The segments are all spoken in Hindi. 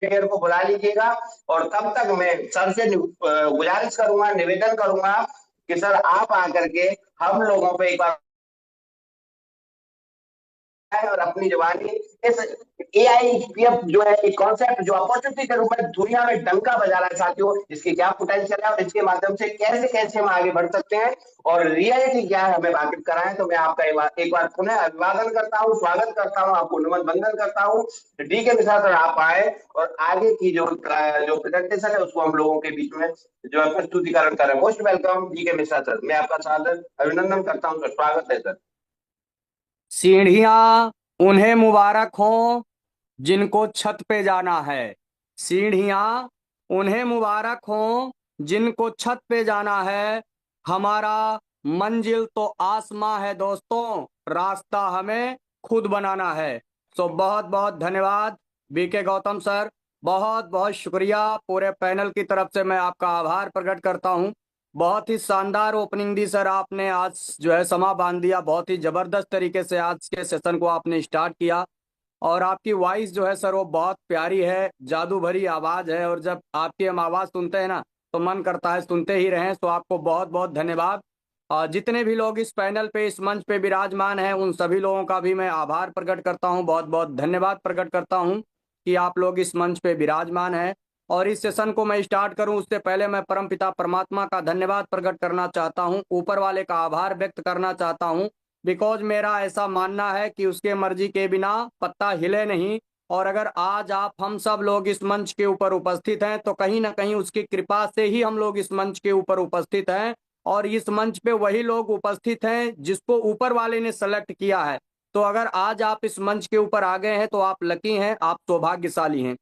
मेयर को बुला लीजिएगा। और तब तक मैं सर से गुजारिश करूंगा, निवेदन करूंगा कि सर आप आकर के हम लोगों पे एक बार और अपनी जवानी इस एआईपीएफ जो है एक कॉन्सेप्ट जो अपॉर्चुनिटी के रूप में दुनिया में डंका बजा रहा है साथियों, इसकी क्या पोटेंशियल है और इसके माध्यम से कैसे कैसे हम आगे बढ़ सकते हैं और रियलिटी क्या है हमें वाकिफ कराएं। तो मैं आपका एक बार पुनः अभिवादन करता हूँ, स्वागत करता हूँ, आपको नमन बंदन करता हूँ। डी के मिश्रा सर आप आए और आगे की जो जो प्रेजेंटेशन है उसको हम लोगों के बीच में जो है प्रस्तुतिकरण करें। मोस्ट वेलकम डी के मिश्रा सर, मैं आपका सादर अभिनंदन करता हूँ सर, स्वागत है सर। सीढ़ियां उन्हें मुबारक हों जिनको छत पे जाना है। सीढ़ियां उन्हें मुबारक हों जिनको छत पे जाना है। हमारा मंजिल तो आसमां है दोस्तों, रास्ता हमें खुद बनाना है। तो बहुत बहुत धन्यवाद बीके गौतम सर, बहुत बहुत शुक्रिया। पूरे पैनल की तरफ से मैं आपका आभार प्रकट करता हूं। बहुत ही शानदार ओपनिंग दी सर आपने, आज जो है समा बांध दिया। बहुत ही जबरदस्त तरीके से आज के सेशन को आपने स्टार्ट किया। और आपकी वॉइस जो है सर वो बहुत प्यारी है, जादू भरी आवाज है। और जब आपकी हम आवाज सुनते हैं ना तो मन करता है सुनते ही रहें। तो आपको बहुत बहुत धन्यवाद। और जितने भी लोग इस पैनल पे इस मंच पे विराजमान हैं उन सभी लोगों का भी मैं आभार प्रकट करता हूं, बहुत बहुत धन्यवाद प्रकट करता हूं कि आप लोग इस मंच पे विराजमान हैं। और इस सेशन को मैं स्टार्ट करूं उससे पहले मैं परमपिता परमात्मा का धन्यवाद प्रकट करना चाहता हूं, ऊपर वाले का आभार व्यक्त करना चाहता हूं। बिकॉज मेरा ऐसा मानना है कि उसके मर्जी के बिना पत्ता हिले नहीं। और अगर आज आप हम सब लोग इस मंच के ऊपर उपस्थित हैं तो कहीं ना कहीं उसकी कृपा से ही हम लोग इस मंच के ऊपर उपस्थित हैं। और इस मंच पे वही लोग उपस्थित हैं जिसको ऊपर वाले ने सेलेक्ट किया है। तो अगर आज आप इस मंच के ऊपर आ गए हैं तो आप लकी हैं, आप सौभाग्यशाली हैं।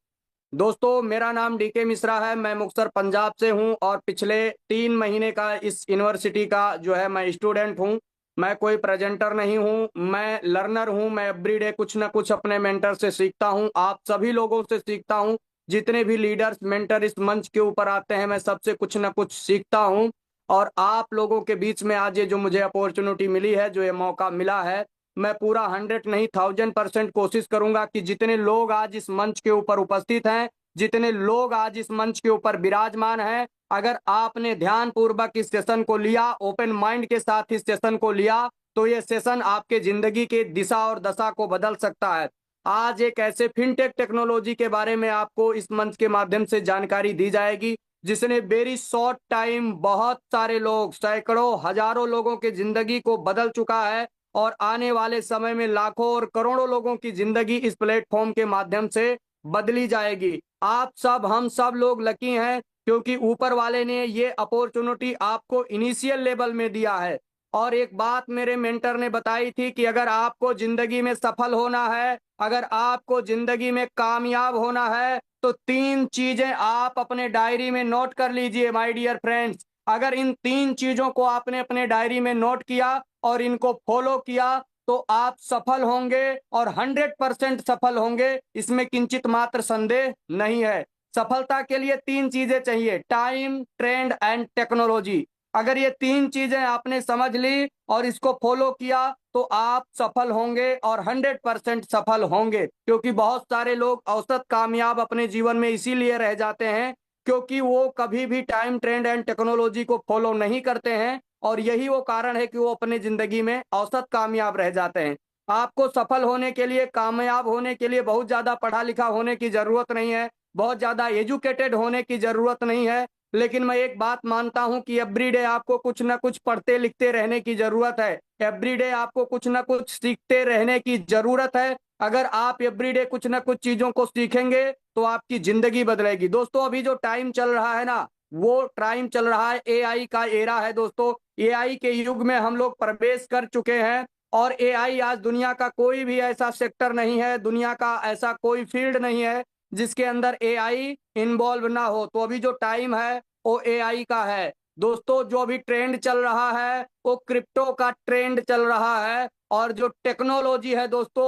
दोस्तों मेरा नाम डीके मिश्रा है, मैं मुक्तसर पंजाब से हूं और पिछले 3 महीने का इस यूनिवर्सिटी का जो है मैं स्टूडेंट हूं। मैं कोई प्रेजेंटर नहीं हूं, मैं लर्नर हूं। मैं एवरीडे कुछ ना कुछ अपने मेंटर से सीखता हूं, आप सभी लोगों से सीखता हूं। जितने भी लीडर्स मेंटर इस मंच के ऊपर आते हैं मैं सबसे कुछ ना कुछ सीखता हूं। और आप लोगों के बीच में आज ये जो मुझे अपॉर्चुनिटी मिली है, जो ये मौका मिला है, मैं पूरा 100 नहीं 1000% कोशिश करूंगा कि जितने लोग आज इस मंच के ऊपर उपस्थित हैं, जितने लोग आज इस मंच के ऊपर विराजमान हैं, अगर आपने ध्यान पूर्वक इस सेशन को लिया, ओपन माइंड के साथ इस सेशन को लिया, तो ये सेशन आपके जिंदगी के दिशा और दशा को बदल सकता है। आज एक ऐसे फिनटेक टेक्नोलॉजी के बारे में आपको इस मंच के माध्यम से जानकारी दी जाएगी जिसने वेरी शॉर्ट टाइम बहुत सारे लोग, सैकड़ों हजारों लोगों के जिंदगी को बदल चुका है। और आने वाले समय में लाखों और करोड़ों लोगों की जिंदगी इस प्लेटफॉर्म के माध्यम से बदली जाएगी। आप सब हम सब लोग लकी हैं क्योंकि ऊपर वाले ने ये अपॉर्चुनिटी आपको इनिशियल लेवल में दिया है। और एक बात मेरे मेंटर ने बताई थी कि अगर आपको जिंदगी में सफल होना है, अगर आपको जिंदगी में कामयाब होना है, तो 3 चीजें आप अपने डायरी में नोट कर लीजिए माय डियर फ्रेंड्स। अगर इन 3 चीजों को आपने अपने डायरी में नोट किया और इनको फॉलो किया तो आप सफल होंगे और 100% सफल होंगे, इसमें किंचित मात्र संदेह नहीं है। सफलता के लिए 3 चीजें चाहिए, टाइम, ट्रेंड एंड टेक्नोलॉजी। अगर ये 3 चीजें आपने समझ ली और इसको फॉलो किया तो आप सफल होंगे और 100% सफल होंगे। क्योंकि बहुत सारे लोग औसत कामयाब अपने जीवन में इसीलिए रह जाते हैं क्योंकि वो कभी भी टाइम, ट्रेंड एंड टेक्नोलॉजी को फॉलो नहीं करते हैं। और यही वो कारण है कि वो अपने जिंदगी में औसत कामयाब रह जाते हैं। आपको सफल होने के लिए, कामयाब होने के लिए बहुत ज्यादा पढ़ा लिखा होने की जरूरत नहीं है, बहुत ज्यादा एजुकेटेड होने की जरूरत नहीं है। लेकिन मैं एक बात मानता हूं कि एवरीडे आपको कुछ ना कुछ पढ़ते लिखते रहने की जरूरत है। एवरीडे आपको कुछ ना कुछ सीखते रहने की जरूरत है। अगर आप एवरीडे कुछ ना कुछ चीजों को सीखेंगे तो आपकी जिंदगी बदलेगी। दोस्तों अभी जो टाइम चल रहा है ना, वो टाइम चल रहा है एआई का एरा है दोस्तों। एआई के युग में हम लोग प्रवेश कर चुके हैं। और एआई आज दुनिया का कोई भी ऐसा सेक्टर नहीं है, दुनिया का ऐसा कोई फील्ड नहीं है जिसके अंदर एआई इन्वॉल्व ना हो। तो अभी जो टाइम है वो एआई का है दोस्तों। जो अभी ट्रेंड चल रहा है वो क्रिप्टो का ट्रेंड चल रहा है। और जो टेक्नोलॉजी है दोस्तों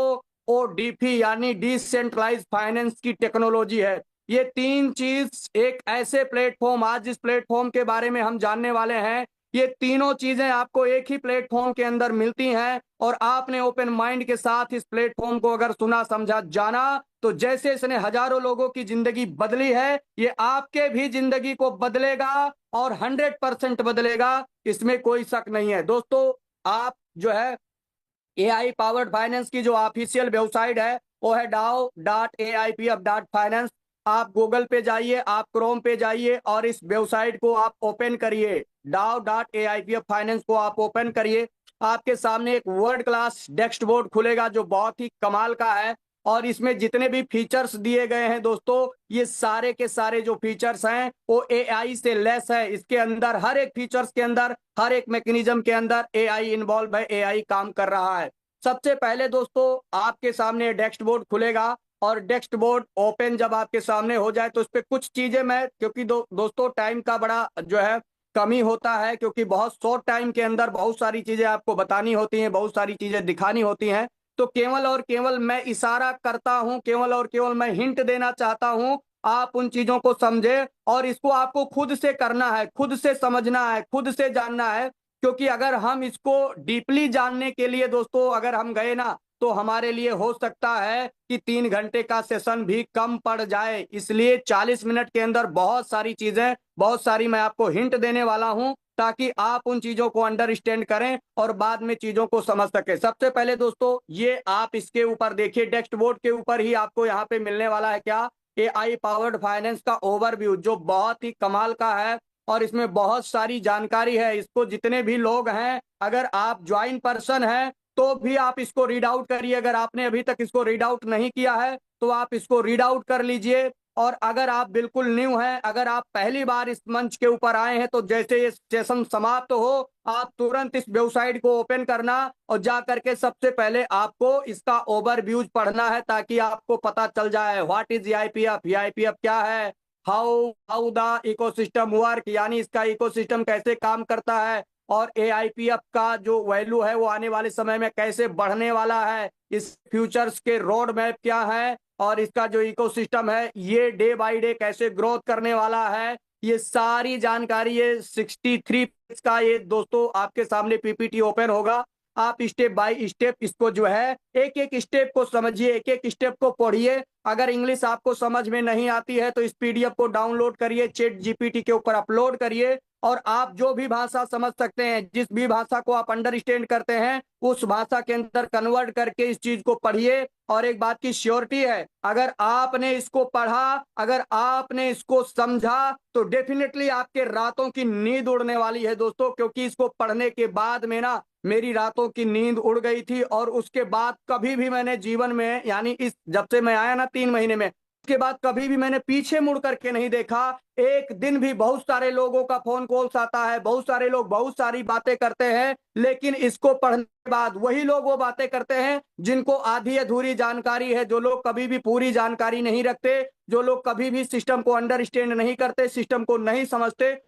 वो डीफी यानी डिसेंट्रलाइज फाइनेंस की टेक्नोलॉजी है। ये 3 चीज एक ऐसे प्लेटफॉर्म, आज जिस प्लेटफॉर्म के बारे में हम जानने वाले हैं, ये तीनों चीजें आपको एक ही प्लेटफॉर्म के अंदर मिलती हैं, और आपने ओपन माइंड के साथ इस प्लेटफॉर्म को अगर सुना समझा जाना, तो जैसे इसने हजारों लोगों की जिंदगी बदली है, ये आपके भी जिंदगी को बदलेगा, और 100% बदलेगा, इसमें कोई शक नहीं है। दोस्तों, आप जो है एआई पावर्ड फाइनेंस की जो ऑफिशियल वेबसाइट है वो है dao.aipf.finance। आप गूगल पे जाइए, आप क्रोम पे जाइए, और इस वेबसाइट को आप ओपन करिए। dao.aipf फाइनेंस को आप ओपन करिए। आपके सामने एक वर्ल्ड क्लास डैशबोर्ड खुलेगा जो बहुत ही कमाल का है, और इसमें जितने भी फीचर्स दिए गए हैं दोस्तों, ये सारे के सारे जो फीचर्स हैं वो एआई से लेस है। इसके अंदर हर एक फीचर्स के अंदर, हर एक मैकेनिज्म के अंदर एआई इन्वॉल्व है, एआई काम कर रहा है। सबसे पहले दोस्तों, आपके सामने डैशबोर्ड खुलेगा, और डैशबोर्ड ओपन जब आपके सामने हो जाए तो इस पे कुछ चीजें मैं, क्योंकि दोस्तों टाइम का बड़ा जो है कमी होता है, क्योंकि बहुत शॉर्ट टाइम के अंदर बहुत सारी चीजें आपको बतानी होती हैं, बहुत सारी चीजें दिखानी होती हैं, तो केवल और केवल मैं इशारा करता हूं, केवल और केवल मैं हिंट देना चाहता हूं। आप उन चीजों को समझे, और इसको आपको खुद से करना है, खुद से समझना है, खुद से जानना है। क्योंकि अगर हम इसको डीपली जानने के लिए दोस्तों अगर हम गए ना, तो हमारे लिए हो सकता है कि 3 घंटे का सेशन भी कम पड़ जाए। इसलिए 40 मिनट के अंदर बहुत सारी चीजें, बहुत सारी मैं आपको हिंट देने वाला हूं, ताकि आप उन चीजों को अंडरस्टैंड करें और बाद में चीजों को समझ सके। सबसे पहले दोस्तों, ये आप इसके ऊपर देखिए, डैशबोर्ड के ऊपर ही आपको यहाँ पे मिलने वाला है क्या, एआई पावर्ड फाइनेंस का ओवरव्यू, जो बहुत ही कमाल का है, और इसमें बहुत सारी जानकारी है। इसको जितने भी लोग हैं, अगर आप ज्वाइन पर्सन हैं तो भी आप इसको रीड आउट करिए। अगर आपने अभी तक इसको रीड आउट नहीं किया है तो आप इसको रीड आउट कर लीजिए। और अगर आप बिल्कुल न्यू हैं, अगर आप पहली बार इस मंच के ऊपर आए हैं, तो जैसे ये सेशन समाप्त हो, आप तुरंत इस वेबसाइट को ओपन करना, और जा करके सबसे पहले आपको इसका ओवरव्यूज पढ़ना है, ताकि आपको पता चल जाए व्हाट इज ईआईपीएफ, ईआईपीएफ क्या है, how how the ecosystem work, यानी इसका इकोसिस्टम कैसे काम करता है, और एआईपीएफ का जो वैल्यू है वो आने वाले समय में कैसे बढ़ने वाला है, इस फ्यूचर्स के रोड मैप क्या है, और इसका जो इकोसिस्टम है ये डे बाय डे कैसे ग्रोथ करने वाला है। ये सारी जानकारी, ये 63 पेज का ये दोस्तों आपके सामने पीपीटी ओपन होगा। आप स्टेप बाय स्टेप इसको जो है, एक एक स्टेप को समझिए, एक एक स्टेप को पढ़िए। अगर इंग्लिश आपको समझ में नहीं आती है तो इस पीडीएफ को डाउनलोड करिए, चैट जीपीटी के ऊपर अपलोड करिए, और आप जो भी भाषा समझ सकते हैं, जिस भी भाषा को आप अंडरस्टैंड करते हैं, उस भाषा के अंदर कन्वर्ट करके इस चीज को पढ़िए। और एक बात की श्योरिटी है, अगर आपने इसको पढ़ा, अगर आपने इसको समझा, तो डेफिनेटली आपके रातों की नींद उड़ने वाली है दोस्तों। क्योंकि इसको पढ़ने के बाद में ना मेरी रातों की नींद उड़ गई थी, और उसके बाद कभी भी मैंने जीवन में, यानी इस जब से मैं आया ना 3 महीने में, उसके बाद कभी भी मैंने पीछे मुड़ करके नहीं देखा। एक दिन भी, बहुत सारे लोगों का फोन कॉल्स आता है, बहुत सारे लोग बहुत सारी बातें करते हैं, लेकिन इसको पढ़ने के बाद वही लोग वो बातें करते हैं जिनको आधी अधूरी जानकारी है, जो लोग कभी भी पूरी जानकारी नहीं रखते, जो लोग कभी भी सिस्टम को अंडरस्टैंड नहीं करते, सिस्टम को नहीं समझते।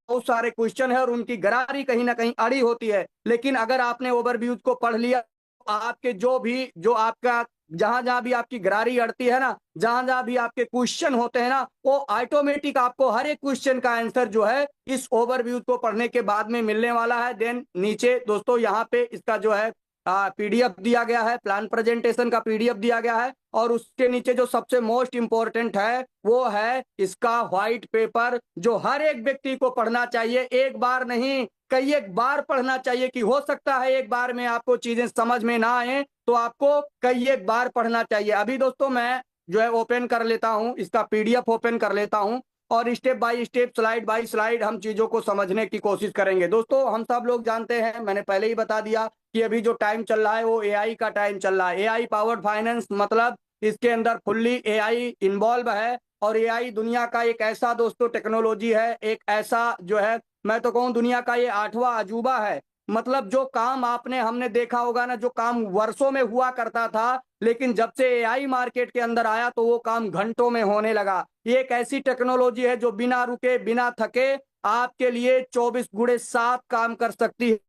बहुत सारे क्वेश्चन है और उनकी गरारी कहीं ना कहीं अड़ी होती है। लेकिन अगर आपने ओवरव्यूज को पढ़ लिया, आपके जो आपका जहां जहां भी आपकी गरारी अड़ती है ना, जहां जहां भी आपके क्वेश्चन होते हैं ना, वो ऑटोमेटिक आपको हर एक क्वेश्चन का आंसर जो है इस ओवरव्यू को पढ़ने के बाद में मिलने वाला है। देन नीचे दोस्तों यहाँ पे इसका जो है पीडीएफ दिया गया है, प्लान प्रेजेंटेशन का पीडीएफ दिया गया है, और उसके नीचे जो सबसे मोस्ट इंपॉर्टेंट है वो है इसका व्हाइट पेपर, जो हर एक व्यक्ति को पढ़ना चाहिए। एक बार नहीं, कई एक बार पढ़ना चाहिए, कि हो सकता है एक बार में आपको चीजें समझ में ना आए, तो आपको कई एक बार पढ़ना चाहिए। अभी दोस्तों मैं जो है ओपन कर लेता हूं, इसका पीडीएफ ओपन कर लेता हूं, और step by step, slide bye slide हम चीजों को समझने की कोशिश करेंगे। दोस्तों हम सब लोग जानते हैं, मैंने पहले ही बता दिया कि अभी जो टाइम चल रहा है वो एआई का टाइम चल रहा है। एआई पावर्ड फाइनेंस मतलब इसके अंदर फुल्ली एआई इन्वॉल्व है, और एआई दुनिया का एक ऐसा दोस्तों टेक्नोलॉजी है, एक ऐसा जो है, मैं तो कहूँ दुनिया का ये 8वां अजूबा है। मतलब जो काम आपने हमने देखा होगा ना, जो काम वर्षों में हुआ करता था, लेकिन जब से एआई मार्केट के अंदर आया तो वो काम घंटों में होने लगा। ये एक ऐसी टेक्नोलॉजी है जो बिना रुके बिना थके आपके लिए 24x7 काम कर सकती है।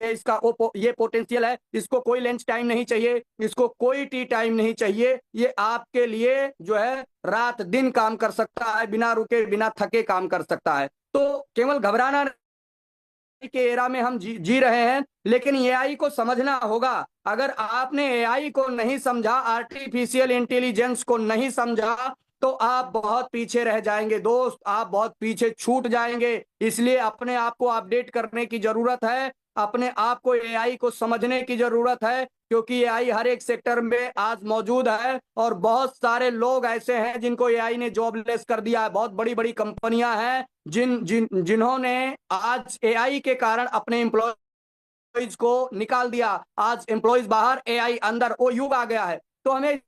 इसका ये पोटेंशियल है, इसको कोई लंच टाइम नहीं चाहिए, इसको कोई टी टाइम नहीं चाहिए। ये आपके लिए जो है रात दिन काम कर सकता है, बिना रुके बिना थके काम कर सकता है। तो केवल घबराना के एरा में हम जी रहे हैं, लेकिन एआई को समझना होगा। अगर आपने एआई को नहीं समझा, आर्टिफिशियल इंटेलिजेंस को नहीं समझा, तो आप बहुत पीछे रह जाएंगे दोस्त, आप बहुत पीछे छूट जाएंगे। इसलिए अपने आप को अपडेट करने की जरूरत है, अपने आप को एआई को समझने की जरूरत है, क्योंकि एआई हर एक सेक्टर में आज मौजूद है और बहुत सारे लोग ऐसे हैं जिनको एआई ने जॉबलेस कर दिया है। बहुत बड़ी बड़ी कंपनियां हैं जिन्होंने आज एआई के कारण अपने एम्प्लॉयज को निकाल दिया। आज एम्प्लॉयज बाहर, एआई अंदर, वो युग आ गया है। तो हमें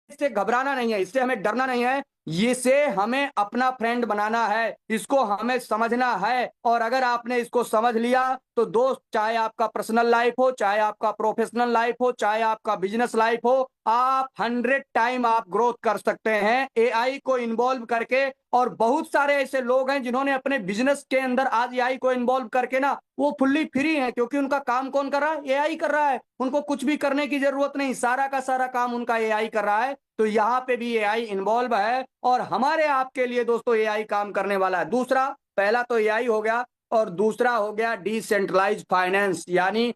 इससे घबराना नहीं है, इससे हमें डरना नहीं है, इसे हमें अपना फ्रेंड बनाना है, इसको हमें समझना है। और अगर आपने इसको समझ लिया तो दोस्त, चाहे आपका पर्सनल लाइफ हो, चाहे आपका प्रोफेशनल लाइफ हो, चाहे आपका बिजनेस लाइफ हो, आप 100 टाइम आप ग्रोथ कर सकते हैं एआई को इन्वॉल्व करके। और बहुत सारे ऐसे लोग हैं जिन्होंने अपने बिजनेस के अंदर आज एआई को इन्वॉल्व करके ना, वो फुल्ली फ्री हैं, क्योंकि उनका काम कौन कर रहा है? एआई कर रहा है। उनको कुछ भी करने की जरूरत नहीं, सारा का सारा काम उनका एआई कर रहा है। तो यहाँ पे भी एआई इन्वॉल्व है और हमारे आपके लिए दोस्तों एआई काम करने वाला है। दूसरा, पहला तो एआई हो गया और दूसरा हो गया डिसेंट्रलाइज फाइनेंस, यानी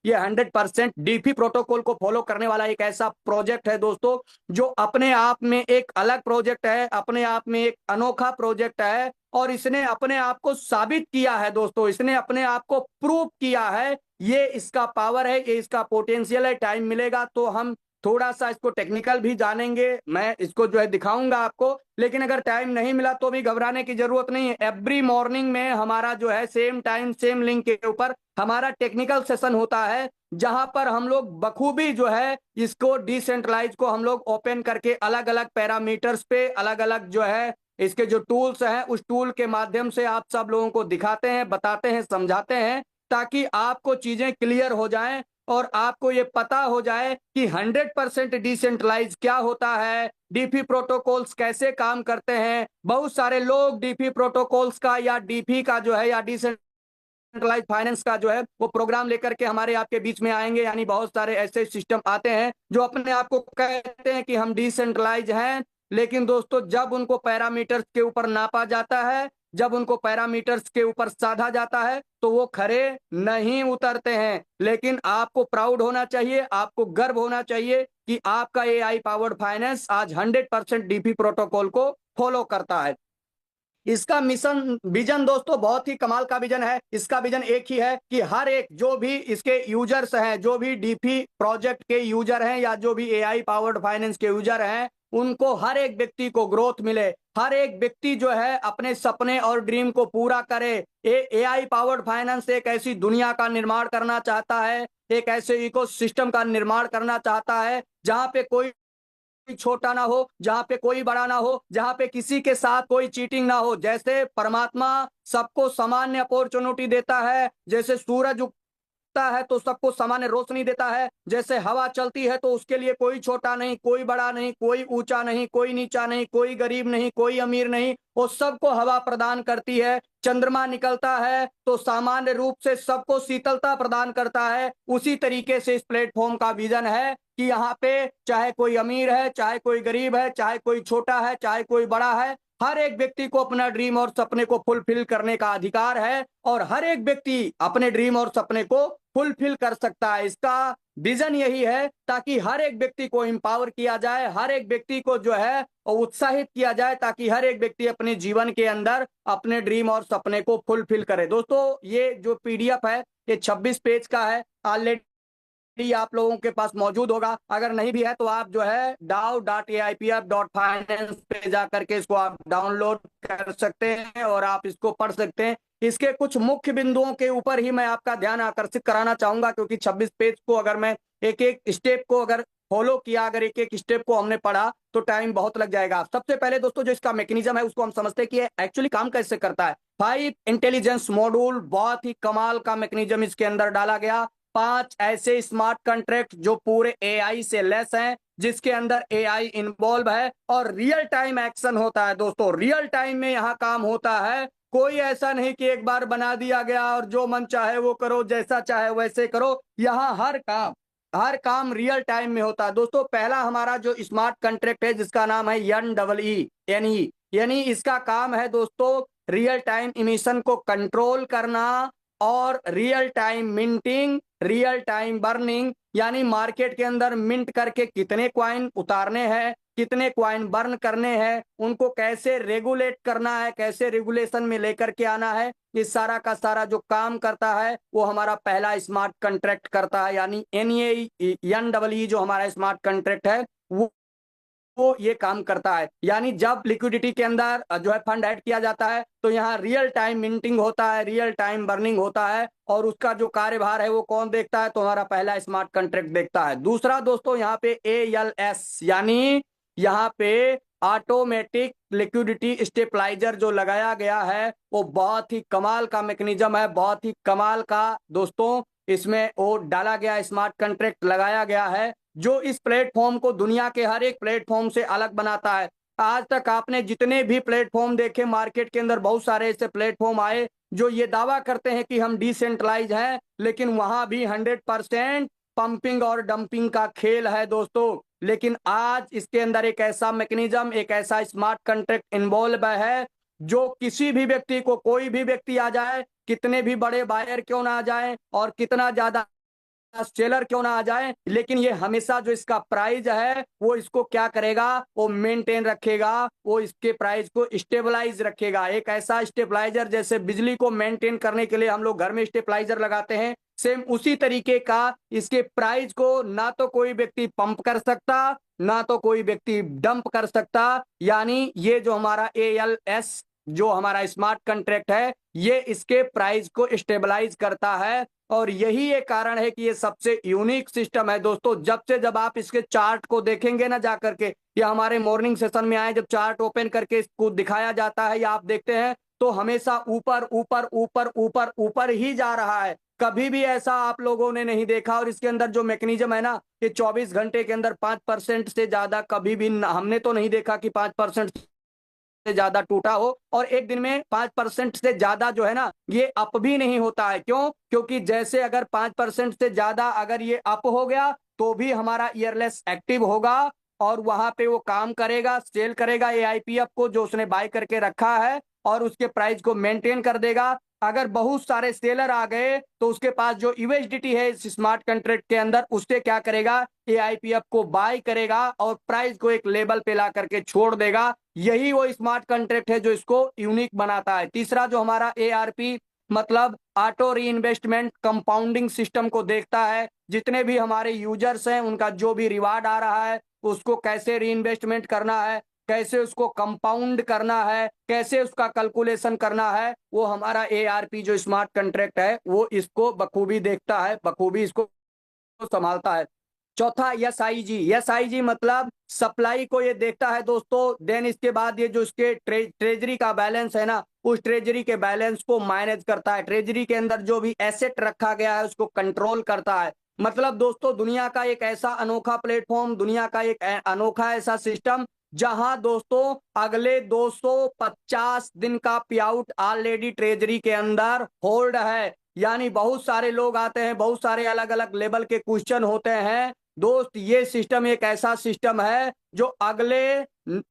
ये 100% डीफी प्रोटोकॉल को फॉलो करने वाला एक ऐसा प्रोजेक्ट है दोस्तों, जो अपने आप में एक अलग प्रोजेक्ट है, अपने आप में एक अनोखा प्रोजेक्ट है। और इसने अपने आप को साबित किया है दोस्तों, इसने अपने आप को प्रूव किया है। ये इसका पावर है, ये इसका पोटेंशियल है। टाइम मिलेगा तो हम थोड़ा सा इसको टेक्निकल भी जानेंगे, मैं इसको जो है दिखाऊंगा आपको। लेकिन अगर टाइम नहीं मिला तो भी घबराने की जरूरत नहीं है। एवरी मॉर्निंग में हमारा जो है सेम टाइम सेम लिंक के ऊपर हमारा टेक्निकल सेशन होता है, जहां पर हम लोग बखूबी जो है इसको डिसेंट्रलाइज को हम लोग ओपन करके अलग अलग पैरामीटर्स पे, अलग अलग जो है इसके जो टूल्स हैं, उस टूल के माध्यम से आप सब लोगों को दिखाते हैं, बताते हैं, समझाते हैं, ताकि आपको चीजें क्लियर हो जाएं और आपको ये पता हो जाए कि 100% डिसेंट्रलाइज क्या होता है, डीपी प्रोटोकॉल्स कैसे काम करते हैं। बहुत सारे लोग डीपी प्रोटोकॉल्स का या डीपी का जो है या डिसेंट्रलाइज फाइनेंस का जो है वो प्रोग्राम लेकर के हमारे आपके बीच में आएंगे। यानी बहुत सारे ऐसे सिस्टम आते हैं जो अपने आप को कहते हैं कि हम डिसेंट्रलाइज हैं, लेकिन दोस्तों जब उनको पैरामीटर्स के ऊपर नापा जाता है, जब उनको पैरामीटर्स के ऊपर साधा जाता है, तो वो खरे नहीं उतरते हैं। लेकिन आपको प्राउड होना चाहिए, आपको गर्व होना चाहिए कि आपका एआई पावर्ड फाइनेंस आज 100% डीपी प्रोटोकॉल को फॉलो करता है। इसका मिशन विजन दोस्तों बहुत ही कमाल का विजन है। इसका विजन एक ही है कि हर एक जो भी इसके यूजर्स हैं, जो भी डीपी प्रोजेक्ट के यूजर हैं या जो भी एआई पावर्ड फाइनेंस के यूजर हैं, उनको हर एक व्यक्ति को ग्रोथ मिले, हर एक व्यक्ति जो है अपने सपने और ड्रीम को पूरा करे। एआई पावर्ड फाइनेंस एक ऐसी दुनिया का निर्माण करना चाहता है, एक ऐसे इकोसिस्टम का निर्माण करना चाहता है जहां पे कोई छोटा ना हो, जहां पे कोई बड़ा ना हो, जहां पे किसी के साथ कोई चीटिंग ना हो। जैसे परमात्मा सबको सामान्य अपॉर्चुनिटी देता है, जैसे सूरज उगता है तो सबको सामान्य रोशनी देता है, जैसे हवा चलती है तो उसके लिए कोई छोटा नहीं, कोई बड़ा नहीं, कोई ऊंचा नहीं, कोई नीचा नहीं, कोई गरीब नहीं, कोई अमीर नहीं, वो सबको हवा प्रदान करती है। चंद्रमा निकलता है तो सामान्य रूप से सबको शीतलता प्रदान करता है। उसी तरीके से इस प्लेटफॉर्म का विजन है कि यहाँ पे चाहे कोई अमीर है, चाहे कोई गरीब है, चाहे कोई छोटा है, चाहे कोई बड़ा है, हर एक व्यक्ति को अपना ड्रीम और सपने को फुलफिल करने का अधिकार है और हर एक व्यक्ति अपने ड्रीम और सपने को फुलफिल कर सकता है। इसका विजन यही है ताकि हर एक व्यक्ति को एम्पावर किया जाए, हर एक व्यक्ति को जो है उत्साहित किया जाए, ताकि हर एक व्यक्ति अपने जीवन के अंदर अपने ड्रीम और सपने को फुलफिल करे। दोस्तों ये जो पीडीएफ है ये 26 पेज का है, ऑलरेडी आप लोगों के पास मौजूद होगा। अगर नहीं भी है तो आप जो है dao.aipf.finance पे जा करके इसको आप डाउनलोड कर सकते हैं और आप इसको पढ़ सकते हैं। इसके कुछ मुख्य बिंदुओं के ऊपर ही मैं आपका ध्यान आकर्षित कराना चाहूंगा, क्योंकि 26 पेज को अगर मैं एक एक स्टेप को अगर फॉलो किया, अगर एक एक स्टेप को हमने पढ़ा तो टाइम बहुत लग जाएगा। सबसे पहले दोस्तों जो इसका मैकेनिज्म है उसको हम समझते हैं कि एक्चुअली काम कैसे करता है। 5 इंटेलिजेंस मॉड्यूल, बहुत ही कमाल का मैकेनिज्म इसके अंदर डाला गया। 5 ऐसे स्मार्ट कॉन्ट्रैक्ट जो पूरे एआई से लेस हैं, जिसके अंदर एआई इन्वॉल्व है और रियल टाइम एक्शन होता है। दोस्तों रियल टाइम में यहाँ काम होता है, कोई ऐसा नहीं कि एक बार बना दिया गया और जो मन चाहे वो करो, जैसा चाहे वैसे करो। यहाँ हर काम रियल टाइम में होता है। दोस्तों पहला हमारा जो स्मार्ट कॉन्ट्रैक्ट है जिसका नाम है NEE, यानी इसका काम है दोस्तों रियल टाइम इमिशन को कंट्रोल करना, और real time minting, real time burning, यानी मार्केट के अंदर मिंट करके कितने क्वाइन उतारने हैं, कितने क्वाइन बर्न करने हैं, उनको कैसे रेगुलेट करना है, कैसे रेगुलेशन में लेकर के आना है, इस सारा का सारा जो काम करता है वो हमारा पहला स्मार्ट कॉन्ट्रैक्ट करता है। यानी NAE जो हमारा स्मार्ट कॉन्ट्रैक्ट है वो ये काम करता है। यानी जब लिक्विडिटी के अंदर जो है फंड ऐड किया जाता है तो यहाँ रियल टाइम मिंटिंग होता है, रियल टाइम बर्निंग होता है, और उसका जो कार्यभार है वो कौन देखता है, तो हमारा पहला स्मार्ट कॉन्ट्रैक्ट देखता है। दूसरा दोस्तों यहाँ पे ALS, यानी यहाँ पे ऑटोमेटिक लिक्विडिटी स्टेबलाइजर जो लगाया गया है वो बहुत ही कमाल का मैकेनिज्म है, बहुत ही कमाल का दोस्तों इसमें वो डाला गया स्मार्ट कॉन्ट्रैक्ट लगाया गया है, जो इस प्लेटफॉर्म को दुनिया के हर एक प्लेटफॉर्म से अलग बनाता है। आज तक आपने जितने भी प्लेटफॉर्म देखे मार्केट के अंदर, बहुत सारे ऐसे प्लेटफॉर्म आए जो ये दावा करते हैं कि हम डिसेंट्रलाइज हैं, लेकिन वहां भी 100% पंपिंग और डंपिंग का खेल है दोस्तों। लेकिन आज इसके अंदर एक ऐसा मैकेनिज्म, एक ऐसा स्मार्ट कॉन्ट्रैक्ट इन्वॉल्व है जो किसी भी व्यक्ति को, कोई भी व्यक्ति आ जाए, कितने भी बड़े बायर क्यों ना आ जाए और कितना ज्यादा सेलर क्यों ना आ जाए, लेकिन ये हमेशा जो इसका प्राइस है वो इसको क्या करेगा, वो मेंटेन रखेगा, वो इसके प्राइस को स्टेबलाइज रखेगा। एक ऐसा स्टेबलाइजर जैसे बिजली को मेंटेन करने के लिए हम लोग घर में स्टेबलाइजर लगाते हैं, सेम उसी तरीके का इसके प्राइस को ना तो कोई व्यक्ति पंप कर सकता, ना तो कोई व्यक्ति डंप कर सकता। यानी ये जो हमारा ALS जो हमारा स्मार्ट कॉन्ट्रैक्ट है ये इसके प्राइस को स्टेबलाइज करता है, और यही एक कारण है कि ये सबसे यूनिक सिस्टम है दोस्तों। जब आप इसके चार्ट को देखेंगे ना जाकर के, या हमारे मॉर्निंग सेशन में आए, जब चार्ट ओपन करके इसको दिखाया जाता है या आप देखते हैं तो हमेशा ऊपर ऊपर ऊपर ऊपर ऊपर ही जा रहा है। कभी भी ऐसा आप लोगों ने नहीं देखा। और इसके अंदर जो मैकेनिज्म है ना, ये 24 घंटे के अंदर 5% से ज्यादा कभी भी हमने तो नहीं देखा कि 5% से ज्यादा टूटा हो, और एक दिन में 5% से ज्यादा जो है ना ये अप भी नहीं होता है। क्यों? क्योंकि जैसे अगर 5% से ज्यादा अगर ये अप हो गया तो भी हमारा ईयरलेस एक्टिव होगा और वहां पे वो काम करेगा, सेल करेगा AIPF को जो उसने बाय करके रखा है, और उसके प्राइस को मेंटेन कर देगा। अगर बहुत सारे सेलर आ गए तो उसके पास जो यूएसडीटी है इस स्मार्ट कॉन्ट्रैक्ट के अंदर, उससे क्या करेगा, AIPF को बाय करेगा और प्राइस को एक लेवल पे ला करके छोड़ देगा। यही वो स्मार्ट कॉन्ट्रैक्ट है जो इसको यूनिक बनाता है। तीसरा जो हमारा ARP मतलब ऑटो री इन्वेस्टमेंट कंपाउंडिंग सिस्टम को देखता है। जितने भी हमारे यूजर्स हैं उनका जो भी रिवार्ड आ रहा है उसको कैसे री इन्वेस्टमेंट करना है, कैसे उसको कंपाउंड करना है, कैसे उसका कैलकुलेशन करना है, वो हमारा ARP जो स्मार्ट कॉन्ट्रैक्ट है वो इसको बखूबी देखता है, बखूबी इसको संभालता है। चौथा SIG मतलब सप्लाई को ये देखता है दोस्तों। देन इसके बाद ये जो इसके ट्रेजरी का बैलेंस है ना, उस ट्रेजरी के बैलेंस को मैनेज करता है। ट्रेजरी के अंदर जो भी एसेट रखा गया है उसको कंट्रोल करता है। मतलब दोस्तों दुनिया का एक ऐसा अनोखा प्लेटफॉर्म, दुनिया का एक अनोखा ऐसा सिस्टम जहां दोस्तों अगले 250 दिन का पे आउट ऑलरेडी ट्रेजरी के अंदर होल्ड है। यानी बहुत सारे लोग आते हैं, बहुत सारे अलग अलग लेवल के क्वेश्चन होते हैं दोस्त। ये सिस्टम एक ऐसा सिस्टम है जो अगले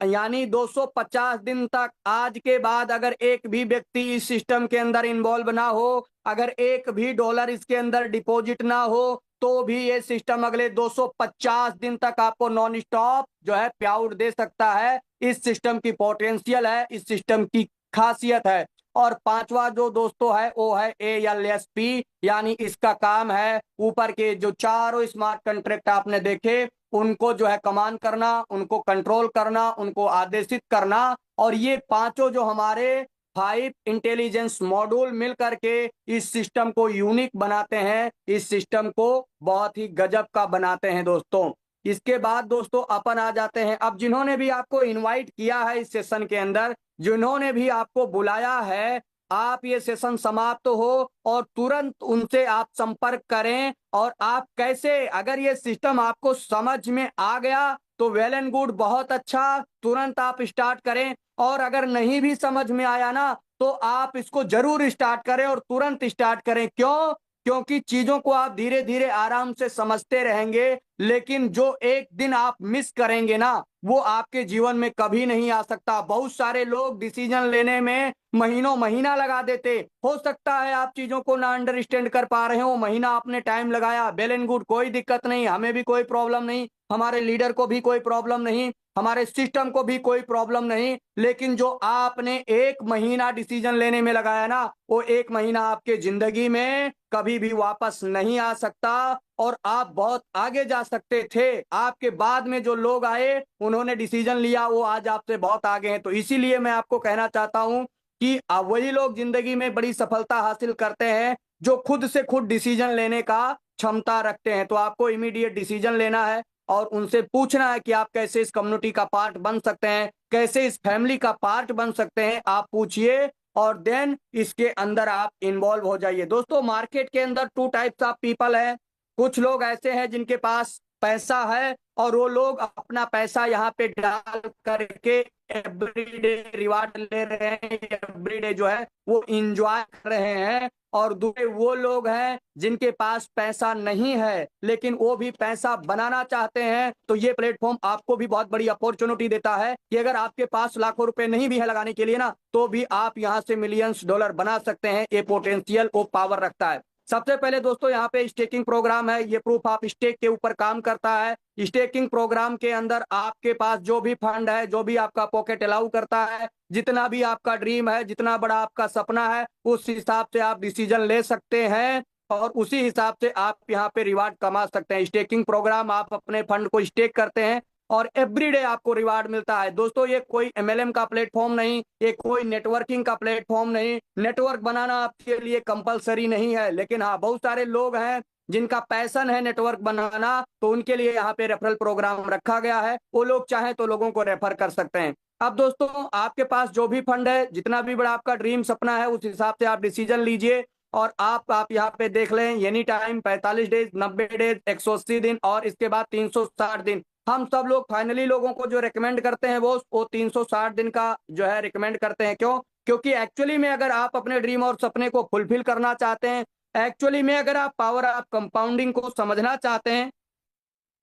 यानी 250 दिन तक, आज के बाद अगर एक भी व्यक्ति इस सिस्टम के अंदर इन्वॉल्व ना हो, अगर एक भी डॉलर इसके अंदर डिपॉजिट ना हो, तो भी ये सिस्टम अगले 250 दिन तक आपको नॉन स्टॉप जो है पे आउट दे सकता है। इस सिस्टम की पोटेंशियल है, इस सिस्टम की खासियत है। और पांचवा जो दोस्तों है वो है ALSP, यानी इसका काम है ऊपर के जो चारों स्मार्ट कॉन्ट्रैक्ट आपने देखे उनको जो है कमांड करना, उनको कंट्रोल करना, उनको आदेशित करना। और ये पांचों जो हमारे 5 इंटेलिजेंस मॉड्यूल मिल करके इस सिस्टम को यूनिक बनाते हैं, इस सिस्टम को बहुत ही गजब का बनाते हैं दोस्तों। इसके बाद दोस्तों अपन आ जाते हैं, अब जिन्होंने भी आपको इनवाइट किया है इस सेशन के अंदर, जिन्होंने भी आपको बुलाया है, आप ये सेशन समाप्त हो और तुरंत उनसे आप संपर्क करें। और आप कैसे, अगर ये सिस्टम आपको समझ में आ गया तो वेल एंड गुड, बहुत अच्छा, तुरंत आप स्टार्ट करें। और अगर नहीं भी समझ में आया ना तो आप इसको जरूर स्टार्ट करें और तुरंत स्टार्ट करें। क्यों? क्योंकि चीजों को आप धीरे धीरे आराम से समझते रहेंगे, लेकिन जो एक दिन आप मिस करेंगे ना, वो आपके जीवन में कभी नहीं आ सकता। बहुत सारे लोग डिसीजन लेने में महीनों महीना लगा देते। हो सकता है आप चीजों को ना अंडरस्टैंड कर पा रहे हो, महीना आपने टाइम लगाया, वेल एंड गुड, कोई दिक्कत नहीं, हमें भी कोई प्रॉब्लम नहीं, हमारे लीडर को भी कोई प्रॉब्लम नहीं, हमारे सिस्टम को भी कोई प्रॉब्लम नहीं। लेकिन जो आपने एक महीना डिसीजन लेने में लगाया ना, वो एक महीना आपके जिंदगी में कभी भी वापस नहीं आ सकता, और आप बहुत आगे जा सकते थे। आपके बाद में जो लोग आए, उन्होंने डिसीजन लिया, वो आज आपसे बहुत आगे हैं। तो इसीलिए मैं आपको कहना चाहता हूं कि वही लोग जिंदगी में बड़ी सफलता हासिल करते हैं जो खुद से खुद डिसीजन लेने का क्षमता रखते हैं। तो आपको इमीडिएट डिसीजन लेना है और उनसे पूछना है कि आप कैसे इस कम्युनिटी का पार्ट बन सकते हैं, कैसे इस फैमिली का पार्ट बन सकते हैं। आप पूछिए और देन इसके अंदर आप इन्वॉल्व हो जाइए। दोस्तों, मार्केट के अंदर टू टाइप्स ऑफ पीपल है। कुछ लोग ऐसे हैं जिनके पास पैसा है और वो लोग अपना पैसा यहाँ पे डाल करके एवरीडे रिवार्ड ले रहे हैं, एवरीडे जो है वो इंजॉय कर रहे हैं। और दूसरे वो लोग हैं जिनके पास पैसा नहीं है लेकिन वो भी पैसा बनाना चाहते हैं। तो ये प्लेटफॉर्म आपको भी बहुत बड़ी अपॉर्चुनिटी देता है कि अगर आपके पास लाखों रुपए नहीं भी है लगाने के लिए ना, तो भी आप यहाँ से मिलियंस डॉलर बना सकते हैं। ये पोटेंशियल, वो पावर रखता है। सबसे पहले दोस्तों, यहाँ पे स्टेकिंग प्रोग्राम है, ये प्रूफ ऑफ स्टेक के ऊपर काम करता है। स्टेकिंग प्रोग्राम के अंदर आपके पास जो भी फंड है, जो भी आपका पॉकेट अलाउ करता है, जितना भी आपका ड्रीम है, जितना बड़ा आपका सपना है, उस हिसाब से आप डिसीजन ले सकते हैं और उसी हिसाब से आप यहाँ पे रिवार्ड कमा सकते हैं। स्टेकिंग प्रोग्राम, आप अपने फंड को स्टेक करते हैं और एवरीडे आपको रिवार्ड मिलता है। दोस्तों, ये कोई एमएलएम का प्लेटफॉर्म नहीं, ये कोई नेटवर्किंग का प्लेटफॉर्म नहीं। नेटवर्क बनाना आपके लिए कंपलसरी नहीं है, लेकिन हाँ, बहुत सारे लोग हैं जिनका पैशन है नेटवर्क बनाना, तो उनके लिए यहाँ पे रेफरल प्रोग्राम रखा गया है। वो लोग चाहें तो लोगों को रेफर कर सकते हैं। अब दोस्तों, आपके पास जो भी फंड है, जितना भी बड़ा आपका ड्रीम सपना है, उस हिसाब से आप डिसीजन लीजिए। और आप यहाँ पे देख लें, एनी टाइम 45 डेज, 90 डेज, 180 दिन और इसके बाद 360 दिन। हम सब लोग फाइनली लोगों को जो रेकमेंड करते हैं वो 360 दिन का जो है रेकमेंड करते हैं। क्यों? क्योंकि एक्चुअली में अगर आप अपने ड्रीम और सपने को फुलफिल करना चाहते हैं, एक्चुअली में अगर आप पावर ऑफ कंपाउंडिंग को समझना चाहते हैं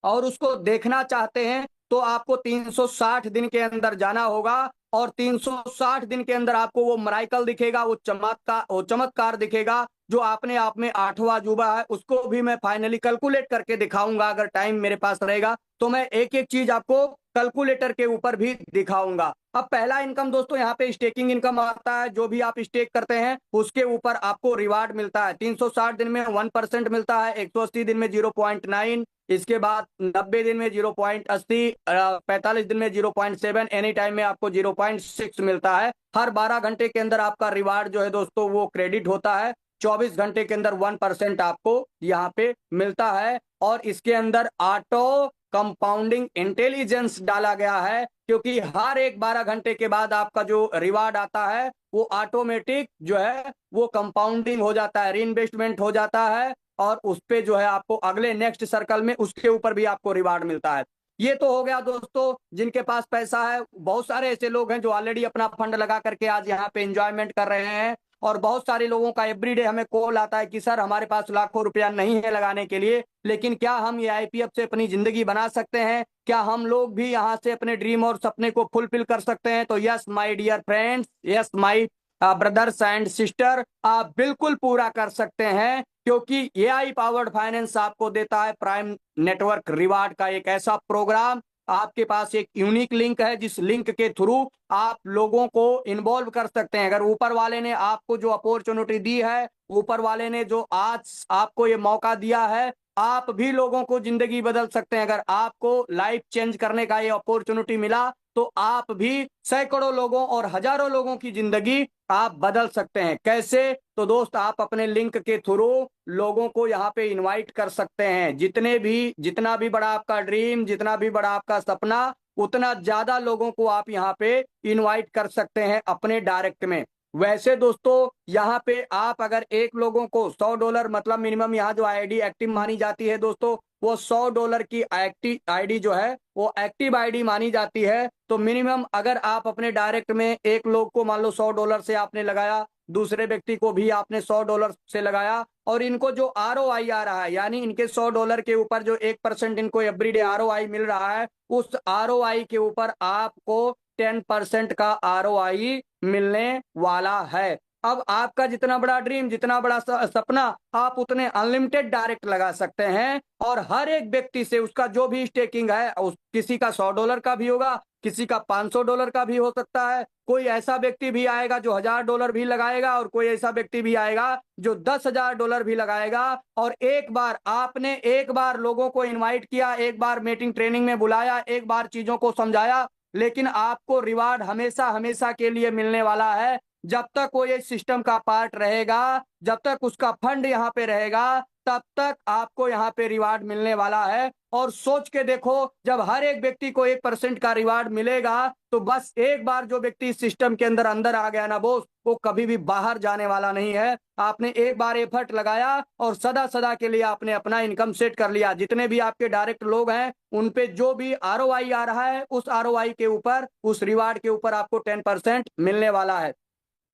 और उसको देखना चाहते हैं, तो आपको 360 दिन के अंदर जाना होगा। और 360 दिन के अंदर आपको वो मराइकल दिखेगा, वो चमत्कार दिखेगा जो आपने आप में आठवां अजूबा है। उसको भी मैं फाइनली कैलकुलेट करके दिखाऊंगा। अगर टाइम मेरे पास रहेगा तो मैं एक एक चीज आपको कैलकुलेटर के ऊपर भी दिखाऊंगा। अब पहला इनकम दोस्तों, यहाँ पे स्टेकिंग इनकम आता है। जो भी आप स्टेक करते हैं उसके ऊपर आपको रिवार्ड मिलता है। 360 दिन में 1% मिलता है, 180 दिन में 0.9, इसके बाद 90 दिन में 0.80, 45 दिन में 0.7, एनी टाइम में आपको 0.6 मिलता है। हर 12 घंटे के अंदर आपका रिवार्ड जो है दोस्तों वो क्रेडिट होता है। 24 घंटे के अंदर 1% आपको यहाँ पे मिलता है। और इसके अंदर ऑटो कंपाउंडिंग इंटेलिजेंस डाला गया है, क्योंकि हर एक 12 घंटे के बाद आपका जो रिवार्ड आता है वो ऑटोमेटिक जो है वो कंपाउंडिंग हो जाता है, रीइन्वेस्टमेंट हो जाता है। और उस पे जो है आपको अगले नेक्स्ट सर्कल में उसके ऊपर भी आपको रिवार्ड मिलता है। ये तो हो गया दोस्तों जिनके पास पैसा है। बहुत सारे ऐसे लोग हैं जो ऑलरेडी अपना फंड लगा करके आज यहाँ पे एंजॉयमेंट कर रहे हैं। और बहुत सारे लोगों का एवरीडे हमें कॉल आता है कि सर, हमारे पास लाखों रुपया नहीं है लगाने के लिए, लेकिन क्या हम ये आईपीएफ से अपनी जिंदगी बना सकते हैं? क्या हम लोग भी यहाँ से अपने ड्रीम और सपने को फुलफिल कर सकते हैं? तो yes my dear friends, yes my brothers and sister, आप बिल्कुल पूरा कर सकते हैं। क्योंकि एआई पावर्ड फाइनेंस आपको देता है प्राइम नेटवर्क रिवार्ड का एक ऐसा प्रोग्राम। आपके पास एक यूनिक लिंक है, जिस लिंक के थ्रू आप लोगों को इन्वॉल्व कर सकते हैं। अगर ऊपर वाले ने आपको जो अपॉर्चुनिटी दी है, ऊपर वाले ने जो आज आपको ये मौका दिया है, आप भी लोगों को जिंदगी बदल सकते हैं। अगर आपको लाइफ चेंज करने का ये अपॉर्चुनिटी मिला, तो आप भी सैकड़ों लोगों और हजारों लोगों की जिंदगी आप बदल सकते हैं। कैसे? तो दोस्त, आप अपने लिंक के थ्रू लोगों को यहाँ पे इनवाइट कर सकते हैं। जितना भी बड़ा आपका ड्रीम, जितना भी बड़ा आपका सपना, उतना ज्यादा लोगों को आप यहाँ पे इनवाइट कर सकते हैं अपने डायरेक्ट में। वैसे दोस्तों, यहाँ पे आप अगर एक लोगों को $100, मतलब मिनिमम यहाँ जो आईडी एक्टिव मानी जाती है दोस्तों, वो $100 की एक्टिव आईडी जो है वो एक्टिव आईडी मानी जाती है। तो मिनिमम अगर आप अपने डायरेक्ट में एक लोग को मान लो $100 से आपने लगाया, दूसरे व्यक्ति को भी आपने $100 से लगाया, और इनको जो ROI आ रहा है, यानी इनके $100 के ऊपर जो 1% इनको एवरीडे ROI मिल रहा है, उस ROI के ऊपर आपको 10% का ROI मिलने वाला है। अब आपका जितना बड़ा ड्रीम, जितना बड़ा सपना, आप उतने अनलिमिटेड डायरेक्ट लगा सकते हैं, और हर एक व्यक्ति से उसका जो भी स्टेकिंग है, किसी का $100 का भी होगा, किसी का $500 का भी हो सकता है, कोई ऐसा व्यक्ति भी आएगा जो $1000 भी लगाएगा, और कोई ऐसा व्यक्ति भी आएगा जो $10,000 भी लगाएगा। और एक बार लोगों को इनवाइट किया, एक बार मीटिंग ट्रेनिंग में बुलाया, एक बार चीजों को समझाया, लेकिन आपको रिवार्ड हमेशा हमेशा के लिए मिलने वाला है। जब तक वो ये सिस्टम का पार्ट रहेगा, जब तक उसका फंड यहाँ पे रहेगा, तब तक आपको यहाँ पे रिवार्ड मिलने वाला है। और सोच के देखो, जब हर एक व्यक्ति को 1% का रिवार्ड मिलेगा, तो बस एक बार जो व्यक्ति इस सिस्टम के अंदर अंदर आ गया ना बोस, वो कभी भी बाहर जाने वाला नहीं है। आपने एक बार एफर्ट लगाया और सदा सदा के लिए आपने अपना इनकम सेट कर लिया। जितने भी आपके डायरेक्ट लोग हैं, उन पे जो भी ROI आ रहा है, उस ROI के ऊपर, उस रिवार्ड के ऊपर आपको 10% मिलने वाला है।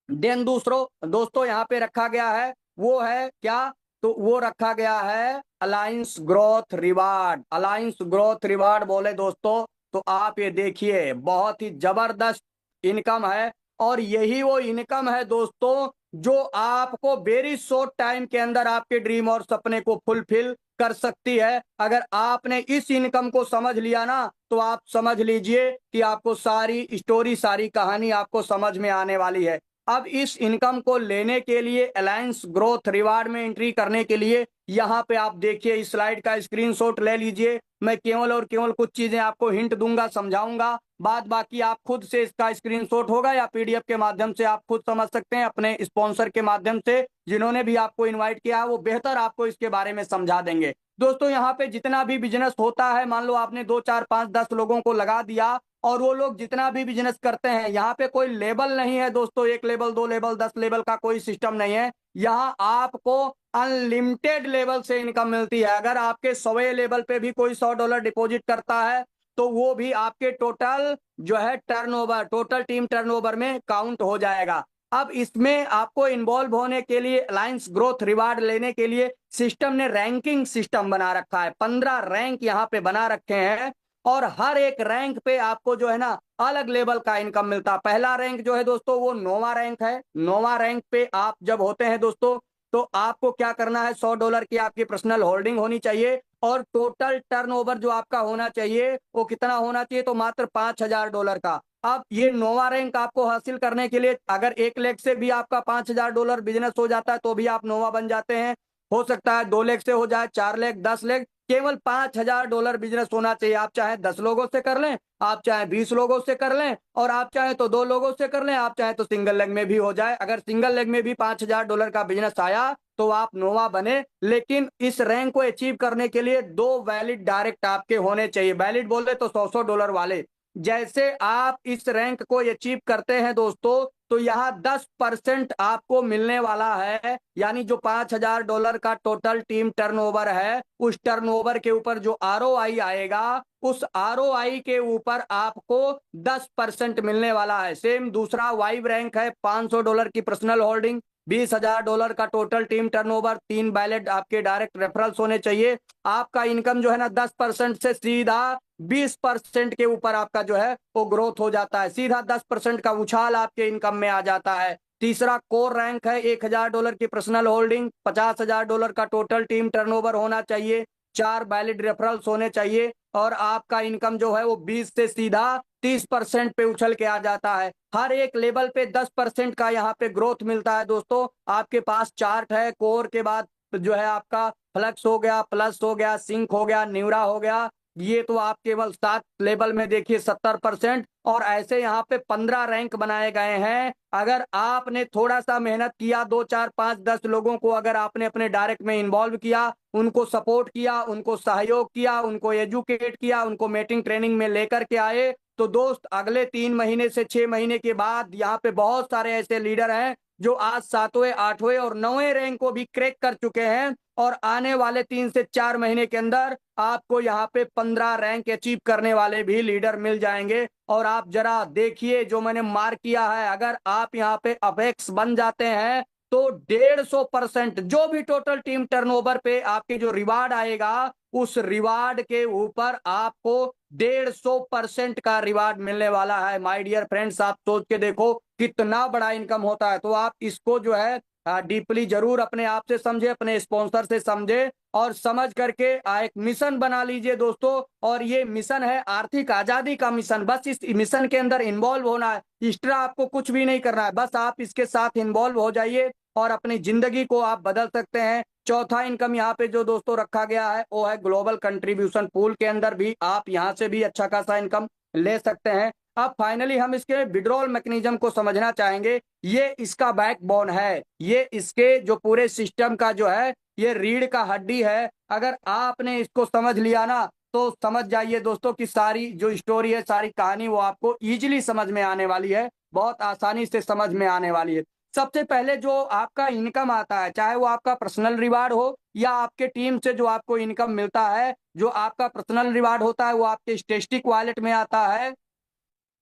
देन दोस्तों यहाँ पे रखा गया है, वो है क्या? तो वो रखा गया है alliance growth reward. Alliance growth reward बोले दोस्तों, तो आप ये देखिए, बहुत ही जबरदस्त इनकम है। और यही वो इनकम है दोस्तों, जो आपको वेरी शॉर्ट टाइम के अंदर आपके ड्रीम और सपने को फुलफिल कर सकती है। अगर आपने इस इनकम को समझ लिया ना, तो आप समझ लीजिए कि आपको सारी स्टोरी, सारी कहानी आपको समझ में आने वाली है। अब इस इनकम को लेने के लिए, अलायंस ग्रोथ रिवार्ड में एंट्री करने के लिए, यहाँ पे आप देखिए, इस स्लाइड का स्क्रीनशॉट ले लीजिए। मैं केवल और केवल कुछ चीजें आपको हिंट दूंगा, समझाऊंगा, बाद बाकी आप खुद से इसका स्क्रीनशॉट होगा या PDF के माध्यम से आप खुद समझ सकते हैं। अपने स्पॉन्सर के माध्यम से, जिन्होंने भी आपको इन्वाइट किया है, वो बेहतर आपको इसके बारे में समझा देंगे। दोस्तों यहाँ पे जितना भी बिजनेस होता है, मान लो आपने 2 4 5 10 लोगों को लगा दिया, और वो लोग जितना भी बिजनेस करते हैं, यहाँ पे कोई लेवल नहीं है दोस्तों, 1 लेवल 2 लेवल 10 लेवल का कोई सिस्टम नहीं है। यहाँ आपको अनलिमिटेड लेवल से इनकम मिलती है। अगर आपके 100वें लेवल पे भी कोई $100 डिपॉजिट करता है, तो वो भी आपके टोटल जो है टर्नओवर, टोटल टीम टर्नओवर में काउंट हो जाएगा। अब इसमें आपको इन्वॉल्व होने के लिए, अलायंस ग्रोथ रिवार्ड लेने के लिए, सिस्टम ने रैंकिंग सिस्टम बना रखा है। 15 रैंक यहाँ पे बना रखे हैं, और हर एक रैंक पे आपको जो है ना अलग लेवल का इनकम मिलता है। पहला रैंक जो है दोस्तों, वो 9वां रैंक है। 9वां रैंक पे आप जब होते हैं दोस्तों, तो आपको क्या करना है, $100 की आपकी पर्सनल होल्डिंग होनी चाहिए, और टोटल टर्नओवर जो आपका होना चाहिए, वो कितना होना चाहिए, तो मात्र $5000 का। अब ये 9वां रैंक आपको हासिल करने के लिए, अगर 1 लाख से भी आपका $5000 बिजनेस हो जाता है, तो भी आप 9वां बन जाते हैं। हो सकता है 2 लाख से हो जाए, 4 लाख, 10 लाख, केवल $5000 बिजनेस होना चाहिए। आप चाहे 10 लोगों से कर लें, आप चाहे 20 लोगों से कर लें, और आप चाहे तो 2 लोगों से कर लें, आप चाहे तो सिंगल लेग में भी हो जाए। अगर सिंगल लेग में भी $5000 का बिजनेस आया, तो आप 9वां बने। लेकिन इस रैंक को अचीव करने के लिए 2 वैलिड डायरेक्ट आपके होने चाहिए। वैलिड बोले तो $100 वाले। जैसे आप इस रैंक को अचीव करते हैं दोस्तों, तो यहाँ 10% आपको मिलने वाला है। यानी जो $5000 का टोटल टीम टर्नओवर है, उस टर्नओवर के ऊपर जो ROI आएगा, उस ROI के ऊपर आपको 10% मिलने वाला है। सेम दूसरा वाइव रैंक है, $500 की पर्सनल होल्डिंग, $20000 का टोटल टीम टर्नओवर, 3 वैलिड आपके डायरेक्ट रेफरल्स होने चाहिए। आपका इनकम जो है ना 10% से सीधा 20% के ऊपर आपका जो है वो ग्रोथ हो जाता है। सीधा 10% का उछाल आपके इनकम में आ जाता है। तीसरा कोर रैंक है, $1000 की पर्सनल होल्डिंग, $50000 का टोटल टीम टर्नओवर होना चाहिए, 4 वैलिड रेफरल्स होने चाहिए, और आपका इनकम जो है वो 20 से सीधा 30% पे उछल के आ जाता है। हर एक लेवल पे 10% का यहाँ पे ग्रोथ मिलता है दोस्तों। आपके पास चार्ट है, कोर के बाद जो है आपका फ्लक्स हो गया, प्लस हो गया, सिंक हो गया, न्यूरा हो गया। ये तो आप केवल 7 लेवल में देखिए 70%, और ऐसे यहाँ पे 15 रैंक बनाए गए हैं। अगर आपने थोड़ा सा मेहनत किया, 2 4 5 10 लोगों को अगर आपने अपने डायरेक्ट में इन्वॉल्व किया, उनको सपोर्ट किया, उनको सहयोग किया, उनको एजुकेट किया, उनको मीटिंग ट्रेनिंग में लेकर के आए, तो दोस्त अगले 3 महीने से 6 महीने के बाद यहाँ पे बहुत सारे ऐसे लीडर हैं जो आज 7वें 8वें और 9वें रैंक को भी क्रैक कर चुके हैं, और आने वाले 3 से 4 महीने के अंदर आपको यहाँ पे 15 रैंक अचीव करने वाले भी लीडर मिल जाएंगे। और आप जरा देखिए जो मैंने मार्क किया है, अगर आप यहाँ पे अपेक्स बन जाते हैं तो 150% जो भी टोटल टीम टर्नओवर पे आपके जो रिवार्ड आएगा, उस रिवार्ड के ऊपर आपको 150% का रिवार्ड मिलने वाला है। माय डियर फ्रेंड्स, आप सोच के देखो कितना बड़ा इनकम होता है। तो आप इसको जो है डीपली जरूर अपने आप से समझे, अपने स्पॉन्सर से समझे, और समझ करके एक मिशन बना लीजिए दोस्तों। और ये मिशन है आर्थिक आजादी का मिशन। बस इस मिशन के अंदर इन्वॉल्व होना है, एक्स्ट्रा आपको कुछ भी नहीं करना है, बस आप इसके साथ इन्वॉल्व हो जाइए और अपनी जिंदगी को आप बदल सकते हैं। चौथा इनकम यहाँ पे जो दोस्तों रखा गया है वो है ग्लोबल कंट्रीब्यूशन पूल के अंदर भी आप यहाँ से भी अच्छा खासा इनकम ले सकते हैं। अब फाइनली हम इसके विड्रॉल मैकेनिज्म को समझना चाहेंगे। ये इसका बैकबोन है, ये इसके जो पूरे सिस्टम का जो है ये रीढ़ का हड्डी है। अगर आपने इसको समझ लिया ना तो समझ जाइए दोस्तों कि सारी जो स्टोरी है, सारी कहानी वो आपको इजीली समझ में आने वाली है, बहुत आसानी से समझ में आने वाली है। सबसे पहले जो आपका इनकम आता है, चाहे वो आपका पर्सनल रिवार्ड हो या आपके टीम से जो आपको इनकम मिलता है, जो आपका पर्सनल रिवार्ड होता है वो आपके स्टेटिक वॉलेट में आता है।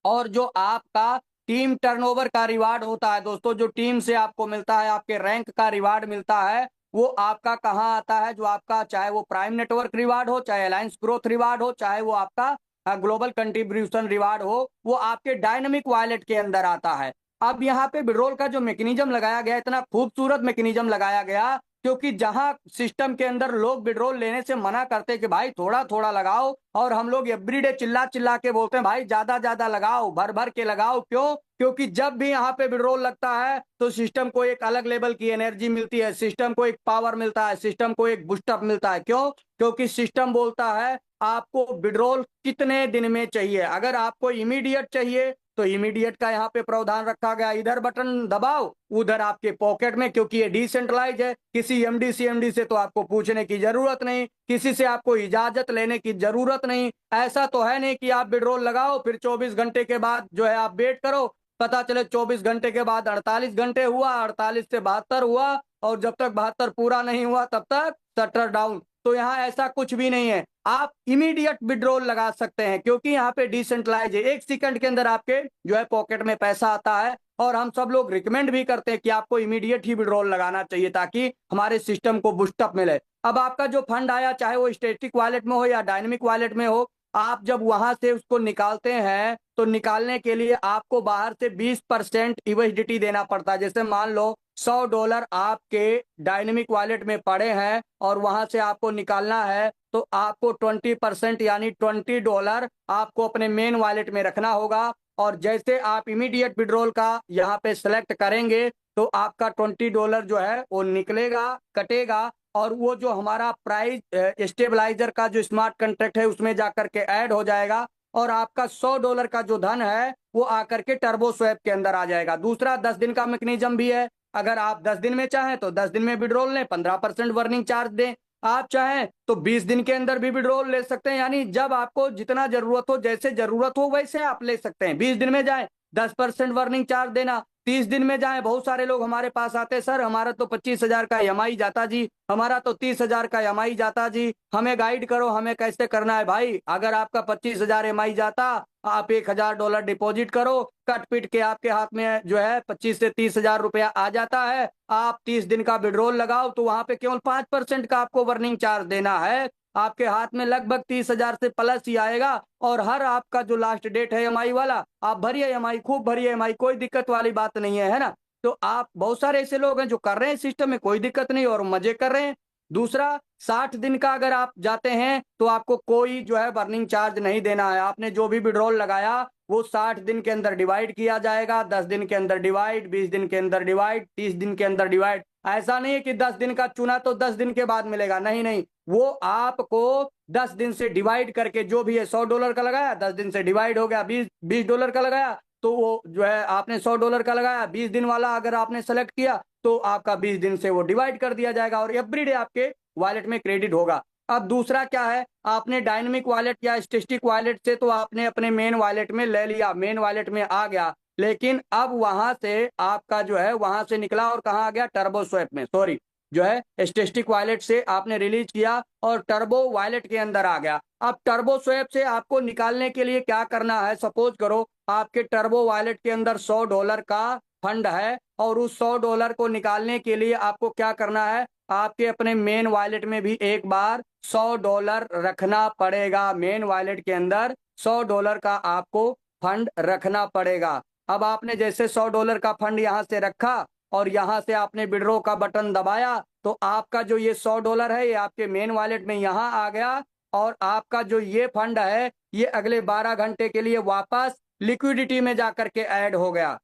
और जो आपका टीम टर्नओवर का रिवार्ड होता है दोस्तों, जो टीम से आपको मिलता है, आपके रैंक का रिवार्ड मिलता है, वो आपका कहाँ आता है, जो आपका चाहे वो प्राइम नेटवर्क रिवार्ड हो, चाहे अलायंस ग्रोथ रिवार्ड हो, चाहे वो आपका ग्लोबल कंट्रीब्यूशन रिवार्ड हो, वो आपके डायनेमिक वॉलेट के अंदर आता है। अब यहाँ पे विड्रॉल का जो मैकेनिज्म लगाया गया, इतना खूबसूरत मैकेनिज्म लगाया गया, क्योंकि जहां सिस्टम के अंदर लोग विड्रॉल लेने से मना करते हैं कि भाई थोड़ा थोड़ा लगाओ, और हम लोग एवरीडे चिल्ला चिल्ला के बोलते हैं भाई ज्यादा ज्यादा लगाओ, भर भर के लगाओ। क्यों? क्योंकि जब भी यहाँ पे विड्रॉल लगता है तो सिस्टम को एक अलग लेवल की एनर्जी मिलती है, सिस्टम को एक पावर मिलता है, सिस्टम को एक बूस्टअप मिलता है। क्यों? क्योंकि सिस्टम बोलता है आपको विड्रॉल कितने दिन में चाहिए। अगर आपको इमीडिएट चाहिए तो इमीडिएट का यहाँ पे प्रावधान रखा गया, इधर बटन दबाओ उधर आपके पॉकेट में, क्योंकि ये डिसेंट्रलाइज है। किसी एमडी सीएमडी से तो आपको पूछने की जरूरत नहीं, किसी से आपको इजाजत लेने की जरूरत नहीं। ऐसा तो है नहीं कि आप विड्रॉल लगाओ फिर 24 घंटे के बाद जो है आप वेट करो, पता चले 24 घंटे के बाद 48 घंटे हुआ, 48 से 72 हुआ, और जब तक 72 पूरा नहीं हुआ तब तक शटर डाउन। तो यहाँ ऐसा कुछ भी नहीं है, आप इमीडिएट विड्रॉल लगा सकते हैं, क्योंकि यहाँ पे डिसेंट्रलाइज है। 1 सेकंड के अंदर आपके जो है पॉकेट में पैसा आता है। और हम सब लोग रिकमेंड भी करते हैं कि आपको इमीडिएट ही विड्रॉल लगाना चाहिए ताकि हमारे सिस्टम को बूस्टअप मिले। अब आपका जो फंड आया, चाहे वो स्टैटिक वॉलेट में हो या डायनेमिक वॉलेट में हो, आप जब वहां से उसको निकालते हैं तो निकालने के लिए आपको बाहर से 20% यूएसडीटी देना पड़ता है। जैसे मान लो $100 आपके डायनेमिक वॉलेट में पड़े हैं और वहां से आपको निकालना है, तो आपको 20% यानी $20 आपको अपने मेन वॉलेट में रखना होगा। और जैसे आप इमीडिएट विड्रॉल का यहाँ पे सेलेक्ट करेंगे तो आपका $20 जो है वो निकलेगा, कटेगा, और वो जो हमारा प्राइस स्टेबलाइजर का जो स्मार्ट कॉन्ट्रैक्ट है उसमें जाकर के ऐड हो जाएगा, और आपका $100 का जो धन है वो आकर के टर्बो स्वैप के अंदर आ जाएगा। दूसरा 10 दिन का मैकेनिज्म भी है। अगर आप 10 दिन में चाहें तो 10 दिन में विड्रॉल लें, 15% वर्निंग चार्ज दें। आप चाहें तो 20 दिन के अंदर भी विड्रॉल ले सकते हैं, यानी जब आपको जितना जरूरत हो, जैसे जरूरत हो वैसे आप ले सकते हैं। 20 दिन में जाए 10% वर्निंग चार्ज देना, 30 दिन में जाए, बहुत सारे लोग हमारे पास आते हैं, सर हमारा तो 25,000 का ईएमआई जाता जी, हमारा तो 30,000 का ईएमआई जाता जी, हमें गाइड करो हमें कैसे करना है। भाई अगर आपका 25,000 ईएमआई जाता, आप $1,000 डिपॉजिट करो, कट पिट के आपके हाथ में जो है 25 से 30,000 रुपया आ जाता है। आप 30 दिन का विड्रॉल लगाओ तो वहां पे केवल 5% का आपको वर्निंग चार्ज देना है, आपके हाथ में लगभग 30,000 से प्लस ही आएगा। और हर आपका जो लास्ट डेट है ईएमआई वाला, आप भरिए ईएमआई, खूब भरिए ईएमआई, कोई दिक्कत वाली बात नहीं है ना। तो आप बहुत सारे ऐसे लोग हैं जो कर रहे हैं सिस्टम में, कोई दिक्कत नहीं और मजे कर रहे हैं। दूसरा 60 दिन का अगर आप जाते हैं तो आपको कोई जो है बर्निंग चार्ज नहीं देना है। आपने जो भी विड्रॉल लगाया वो 60 दिन के अंदर डिवाइड किया जाएगा, 10 दिन के अंदर डिवाइड, 20 दिन के अंदर डिवाइड, 30 दिन के अंदर डिवाइड। ऐसा नहीं है कि 10 दिन का चुना तो 10 दिन के बाद मिलेगा, नहीं नहीं, वो आपको 10 दिन से डिवाइड करके जो भी है, $100 का लगाया 10 दिन से डिवाइड हो गया, $20 का लगाया तो वो जो है आपने $100 का लगाया, 20 दिन वाला अगर आपने सेलेक्ट किया तो आपका 20 दिन से वो डिवाइड कर दिया जाएगा और एवरीडे आपके वॉलेट में क्रेडिट होगा। अब दूसरा क्या है, आपने डायनेमिक वॉलेट या स्टैटिक वॉलेट से तो आपने अपने मेन वॉलेट में ले लिया, मेन वॉलेट में आ गया। लेकिन अब वहां से आपका जो है वहां से निकला और कहाँ आ गया, टर्बो स्वैप में, सॉरी, जो है स्टैटिस्टिक वायलेट से आपने रिलीज किया और टर्बो वायलेट के अंदर आ गया। अब टर्बो स्वैप से आपको निकालने के लिए क्या करना है, सपोज करो आपके टर्बो वॉलेट के अंदर $100 का फंड है और उस $100 को निकालने के लिए आपको क्या करना है, आपके अपने मेन वॉलेट में भी एक बार $100 रखना पड़ेगा। मेन वॉलेट के अंदर $100 का आपको फंड रखना पड़ेगा। अब आपने जैसे $100 का फंड यहां से रखा और यहां से आपने विड्रॉ का बटन दबाया तो आपका जो ये $100 है ये आपके मेन वॉलेट में यहां आ गया और आपका जो ये फंड है ये अगले 12 घंटे के लिए वापस लिक्विडिटी में जाकर के ऐड हो गया।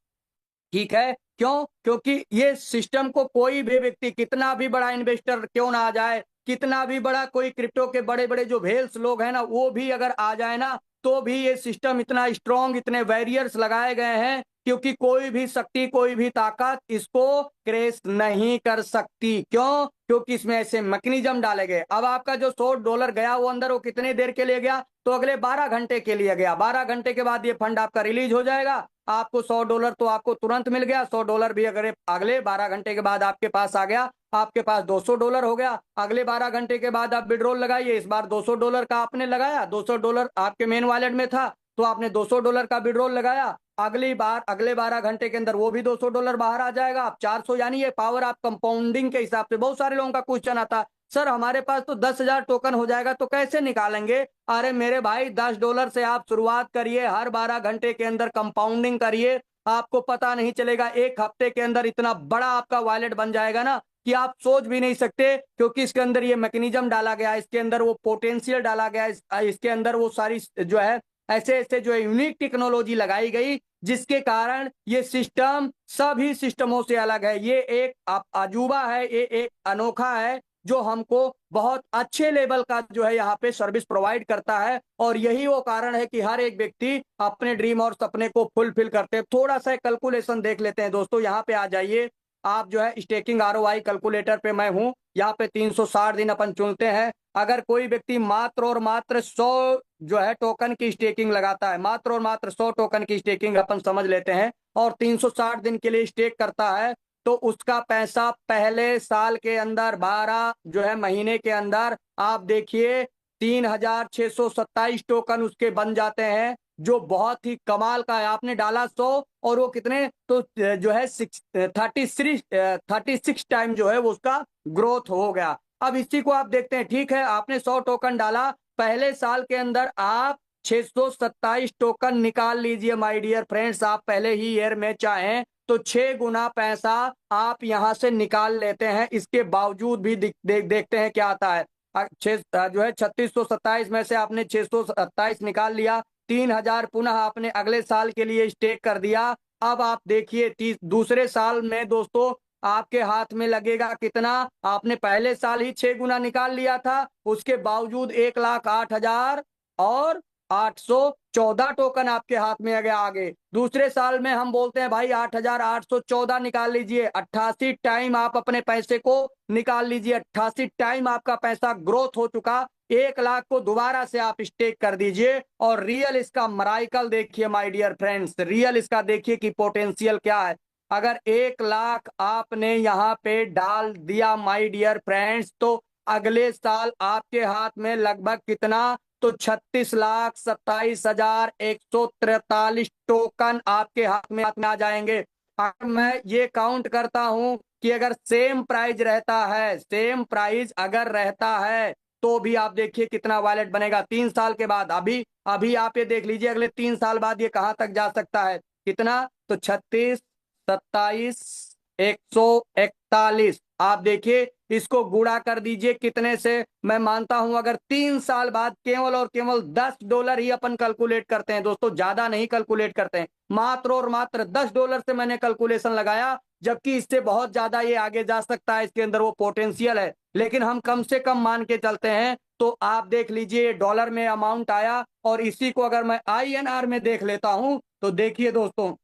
ठीक है, क्यों? क्योंकि ये सिस्टम को कोई भी व्यक्ति, कितना भी बड़ा इन्वेस्टर क्यों ना आ जाए, कितना भी बड़ा कोई क्रिप्टो के बड़े बड़े जो वेल्स लोग हैं ना वो भी अगर आ जाए ना, तो भी ये सिस्टम इतना स्ट्रांग, इतने बैरियर्स लगाए गए हैं क्योंकि कोई भी शक्ति, कोई भी ताकत इसको क्रैश नहीं कर सकती। क्यों? क्योंकि इसमें ऐसे मैकेनिज्म डाले गए। अब आपका जो $100 गया वो अंदर, वो कितने देर के लिए गया, तो अगले 12 घंटे के लिए गया। 12 घंटे के बाद ये फंड आपका रिलीज हो जाएगा। आपको $100 तो आपको तुरंत मिल गया। $100 भी अगर अगले 12 घंटे के बाद आपके पास आ गया, आपके पास $200 हो गया। अगले 12 घंटे के बाद आप विड्रॉल लगाइए, इस बार $200 का आपने लगाया, $200 आपके मेन वॉलेट में था तो आपने $200 का विड्रॉल लगाया। अगली बार अगले 12 घंटे के अंदर वो भी $200 बाहर आ जाएगा। आप 400, यानी ये पावर आप कंपाउंडिंग के हिसाब से, बहुत सारे लोगों का क्वेश्चन आता, सर हमारे पास तो 10,000 टोकन हो जाएगा तो कैसे निकालेंगे? अरे मेरे भाई, $10 से आप शुरुआत करिए, हर 12 घंटे के अंदर कंपाउंडिंग करिए, आपको पता नहीं चलेगा, एक हफ्ते के अंदर इतना बड़ा आपका वॉलेट बन जाएगा ना कि आप सोच भी नहीं सकते। क्योंकि इसके अंदर ये मैकेनिज्म डाला गया, इसके अंदर वो पोटेंशियल डाला गया, इसके अंदर वो सारी जो है ऐसे ऐसे जो है यूनिक टेक्नोलॉजी लगाई गई जिसके कारण ये सिस्टम सभी सिस्टमों से अलग है। ये एक अजूबा है, ये एक अनोखा है जो हमको बहुत अच्छे लेवल का जो है यहाँ पे सर्विस प्रोवाइड करता है। और यही वो कारण है कि हर एक व्यक्ति अपने ड्रीम और सपने को फुलफिल करते हैं। थोड़ा सा कैलकुलेशन देख लेते हैं दोस्तों, यहाँ पे आ जाइए आप, जो है स्टेकिंग आरओआई कैलकुलेटर पे मैं हूँ। यहाँ पे 360 दिन अपन चुनते हैं। अगर कोई व्यक्ति मात्र और मात्र 100 जो है टोकन की स्टेकिंग लगाता है, मात्र और मात्र 100 टोकन की स्टेकिंग अपन समझ लेते हैं, और 360 दिन के लिए स्टेक करता है, तो उसका पैसा पहले साल के अंदर 12 जो है महीने के अंदर आप देखिए 3,627 टोकन उसके बन जाते हैं, जो बहुत ही कमाल का है। आपने डाला 100 और वो कितने, तो जो है 36 टाइम जो है वो उसका ग्रोथ हो गया। अब इसी को आप देखते हैं, ठीक है आपने 100 टोकन डाला, पहले साल के अंदर आप 627 टोकन निकाल लीजिए माय डियर फ्रेंड्स। आप पहले ही ईयर में चाहें तो 6 गुना पैसा आप यहां से निकाल लेते हैं। इसके बावजूद भी देखते हैं क्या आता है। जो है 3627 में से आपने 627 निकाल लिया, 3,000 पुनः आपने अगले साल के लिए स्टेक कर दिया। अब आप देखिए दूसरे साल में दोस्तों आपके हाथ में लगेगा कितना, आपने पहले साल ही 6 गुना निकाल लिया था, उसके बावजूद 1,08,000 और 814 टोकन आपके हाथ में आ गया आगे। दूसरे साल में हम बोलते हैं भाई 8,814 निकाल लीजिए, 88 टाइम आप अपने पैसे को निकाल लीजिए, 88 टाइम आपका पैसा ग्रोथ हो चुका। 1,00,000 को दोबारा से आप स्टेक कर दीजिए और रियल इसका मराइकल देखिए माय डियर फ्रेंड्स, रियल इसका देखिए कि पोटेंशियल क्या है। अगर 1,00,000 आपने यहाँ पे डाल दिया माय डियर फ्रेंड्स, तो अगले साल आपके हाथ में लगभग कितना, तो 36,27,143 टोकन आपके हाथ में आ जाएंगे। अगर मैं ये काउंट करता हूं कि अगर सेम प्राइस रहता है, सेम प्राइस अगर रहता है, तो भी आप देखिए कितना वॉलेट बनेगा 3 साल के बाद। अभी अभी आप ये देख लीजिए अगले 3 साल बाद ये कहां तक जा सकता है, कितना, तो 36,27,141। आप देखिए इसको गुणा कर दीजिए कितने से। मैं मानता हूं अगर 3 साल बाद केवल और केवल $10 ही अपन कैलकुलेट करते हैं दोस्तों, ज्यादा नहीं कैलकुलेट करते हैं, मात्र और मात्र $10 से मैंने कैलकुलेशन लगाया, जबकि इससे बहुत ज्यादा ये आगे जा सकता है, इसके अंदर वो पोटेंशियल है, लेकिन हम कम से कम मान के चलते हैं। तो आप देख लीजिए डॉलर में अमाउंट आया, और इसी को अगर मैं INR में देख लेता हूं तो देखिए दोस्तों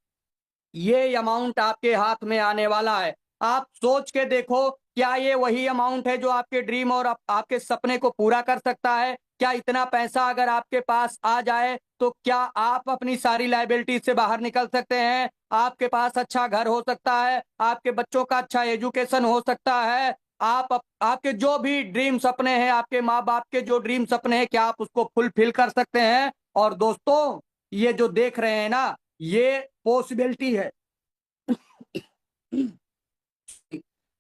ये अमाउंट आपके हाथ में आने वाला है। आप सोच के देखो क्या ये वही अमाउंट है जो आपके ड्रीम और आपके सपने को पूरा कर सकता है? क्या इतना पैसा अगर आपके पास आ जाए तो क्या आप अपनी सारी लाइबिलिटी से बाहर निकल सकते हैं? आपके पास अच्छा घर हो सकता है, आपके बच्चों का अच्छा एजुकेशन हो सकता है, आपके जो भी ड्रीम सपने हैं, आपके माँ बाप के जो ड्रीम सपने हैं, क्या आप उसको फुलफिल कर सकते हैं? और दोस्तों, ये जो देख रहे हैं ना, ये पॉसिबिलिटी है।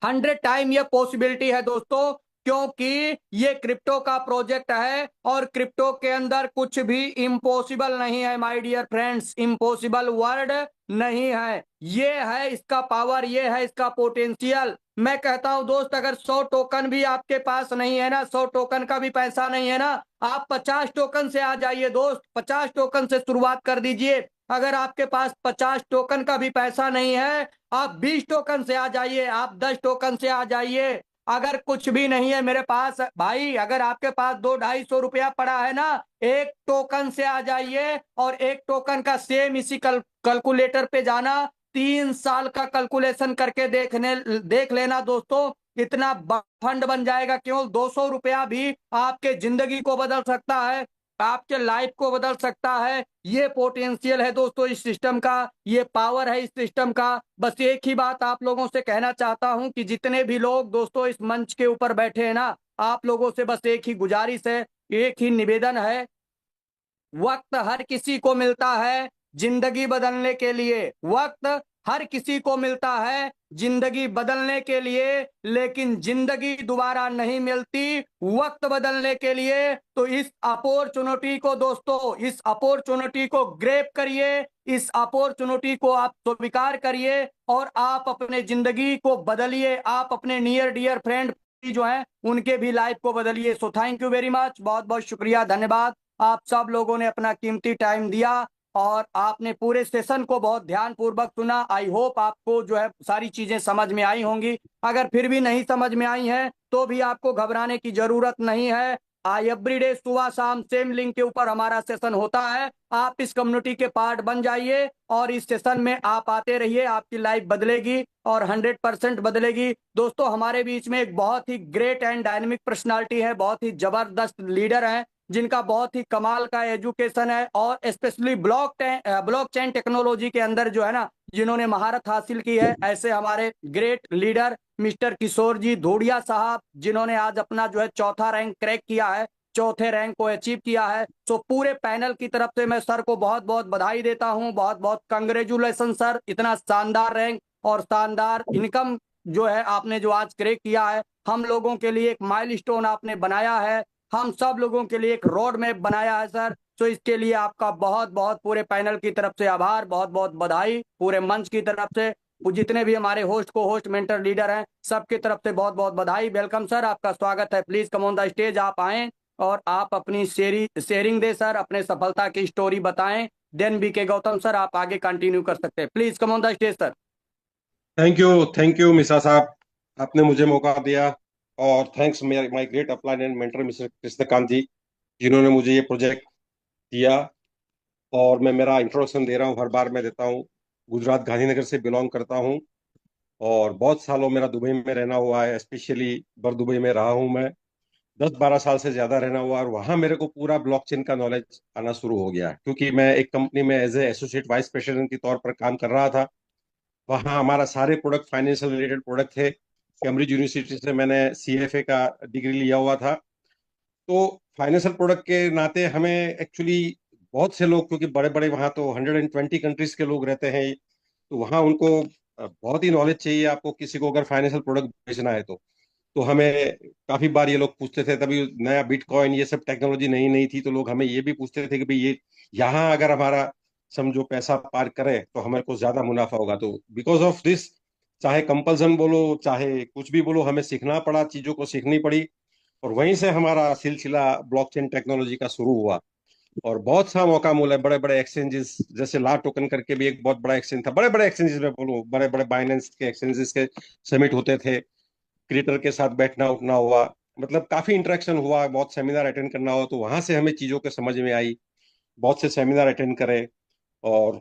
100 टाइम ये पॉसिबिलिटी है दोस्तों, क्योंकि ये क्रिप्टो का प्रोजेक्ट है और क्रिप्टो के अंदर कुछ भी इम्पॉसिबल नहीं है my dear friends. Impossible word नहीं है, ये है इसका पावर, ये है इसका पोटेंशियल। मैं कहता हूं दोस्त, अगर 100 टोकन भी आपके पास नहीं है ना, 100 टोकन का भी पैसा नहीं है ना, आप 50 टोकन से आ जाइए दोस्त, 50 टोकन से शुरुआत कर दीजिए। अगर आपके पास 50 टोकन का भी पैसा नहीं है, आप 20 टोकन से आ जाइए, आप 10 टोकन से आ जाइए। अगर कुछ भी नहीं है मेरे पास भाई, अगर आपके पास 200-250 रुपया पड़ा है ना, एक टोकन से आ जाइए और एक टोकन का सेम इसी कैलकुलेटर पे जाना, 3 साल का कैलकुलेशन करके देख लेना दोस्तों, इतना फंड बन जाएगा। केवल 200 रुपया भी आपके जिंदगी को बदल सकता है, आपके लाइफ को बदल सकता है। ये पोटेंशियल है दोस्तों इस सिस्टम का, ये पावर है इस सिस्टम का। बस एक ही बात आप लोगों से कहना चाहता हूं कि जितने भी लोग दोस्तों इस मंच के ऊपर बैठे हैं ना, आप लोगों से बस एक ही गुजारिश है, एक ही निवेदन है। वक्त हर किसी को मिलता है जिंदगी बदलने के लिए, वक्त हर किसी को मिलता है जिंदगी बदलने के लिए, लेकिन जिंदगी दोबारा नहीं मिलती वक्त बदलने के लिए। तो इस अपॉर्चुनिटी को दोस्तों, इस अपॉर्चुनिटी को ग्रैब करिए, इस अपॉर्चुनिटी को आप स्वीकार करिए और आप अपने जिंदगी को बदलिए, आप अपने नियर डियर फ्रेंड जो है उनके भी लाइफ को बदलिए। सो थैंक यू वेरी मच, बहुत बहुत शुक्रिया, धन्यवाद। आप सब लोगों ने अपना कीमती टाइम दिया और आपने पूरे सेशन को बहुत ध्यान पूर्वक सुना। आई होप आपको जो है सारी चीजें समझ में आई होंगी। अगर फिर भी नहीं समझ में आई हैं तो भी आपको घबराने की जरूरत नहीं है। आई एवरीडे सुबह शाम सेम लिंक के ऊपर हमारा सेशन होता है, आप इस कम्युनिटी के पार्ट बन जाइए और इस सेशन में आप आते रहिए, आपकी लाइफ बदलेगी और 100% बदलेगी। दोस्तों, हमारे बीच में एक बहुत ही ग्रेट एंड डायनेमिक पर्सनालिटी है, बहुत ही जबरदस्त लीडर है, जिनका बहुत ही कमाल का एजुकेशन है और स्पेशली ब्लॉकचेन टेक्नोलॉजी के अंदर जो है ना, जिन्होंने महारत हासिल की है। ऐसे हमारे ग्रेट लीडर मिस्टर किशोर जी धोड़िया साहब, जिन्होंने आज अपना जो है चौथा रैंक क्रैक किया है, चौथे रैंक को अचीव किया है। सो पूरे पैनल की तरफ से मैं सर को बहुत बहुत बधाई देता हूं, बहुत बहुत कंग्रेचुलेशन सर, इतना शानदार रैंक और शानदार इनकम जो है आपने जो आज क्रैक किया है, हम लोगों के लिए एक माइलस्टोन आपने बनाया है, हम सब लोगों के लिए एक रोड मैप बनाया है सर। तो इसके लिए आपका बहुत बहुत पूरे पैनल की तरफ से आभार, बहुत बहुत बधाई, पूरे मंच की तरफ से, वो जितने भी हमारे होस्ट को होस्ट मेंटर लीडर हैं सबकी तरफ से बहुत बहुत बधाई। वेलकम सर, आपका स्वागत है, please come on the stage, आप आएं और आप अपनी शेयरिंग दे सर, अपने सफलता की स्टोरी बताएं। देन बी के गौतम सर, आप आगे कंटिन्यू कर सकते हैं, please come on the stage sir. Thank you Mishra साहब, आपने मुझे मौका दिया। और thanks my great upline and mentor mister Krishnakant ji, जिन्होंने मुझे ये प्रोजेक्ट दिया। और मैं मेरा इंट्रोडक्शन दे रहा हूँ, हर बार मैं देता हूँ। गुजरात गांधीनगर से बिलोंग करता हूँ और बहुत सालों मेरा दुबई में रहना हुआ है, स्पेशली बर दुबई में रहा हूँ मैं। 10-12 साल से ज्यादा रहना हुआ और वहाँ मेरे को पूरा ब्लॉकचेन का नॉलेज आना शुरू हो गया, क्योंकि मैं एक कंपनी में as a associate vice president के तौर पर काम कर रहा था। वहाँ हमारा सारे प्रोडक्ट फाइनेंशियल रिलेटेड प्रोडक्ट थे। कैम्ब्रिज यूनिवर्सिटी से मैंने सीएफए का डिग्री लिया हुआ था। तो फाइनेंशियल प्रोडक्ट के नाते हमें एक्चुअली बहुत से लोग, क्योंकि बड़े बड़े वहाँ तो 120 कंट्रीज के लोग रहते हैं, तो वहाँ उनको बहुत ही नॉलेज चाहिए आपको, किसी को अगर फाइनेंशियल प्रोडक्ट बेचना है तो हमें काफी बार ये लोग पूछते थे, तभी नया बिटकॉइन ये सब टेक्नोलॉजी नई नई थी, तो लोग हमें ये भी पूछते थे कि भाई ये यहाँ अगर हमारा समझो पैसा पार्क करें तो हमारे को ज्यादा मुनाफा होगा। तो बिकॉज ऑफ दिस, चाहे कंपल्सन बोलो चाहे कुछ भी बोलो, हमें सीखना पड़ा, चीजों को सीखनी पड़ी। और वहीं से हमारा सिलसिला ब्लॉकचेन टेक्नोलॉजी का शुरू हुआ और बहुत सा मौका मिला है। बड़े बड़े एक्सचेंजेस जैसे ला टोकन करके भी एक बहुत बड़ा एक्सचेंज था, बड़े बड़े एक्सचेंजेस में बोलूँ, बड़े बड़े बाइनेंस के एक्सचेंजेस के समिट होते थे, क्रिएटर के साथ बैठना उठना हुआ, मतलब काफी इंटरेक्शन हुआ, बहुत सेमिनार अटेंड करना हुआ, तो वहां से हमें चीजों के समझ में आई, बहुत से सेमिनार अटेंड करे। और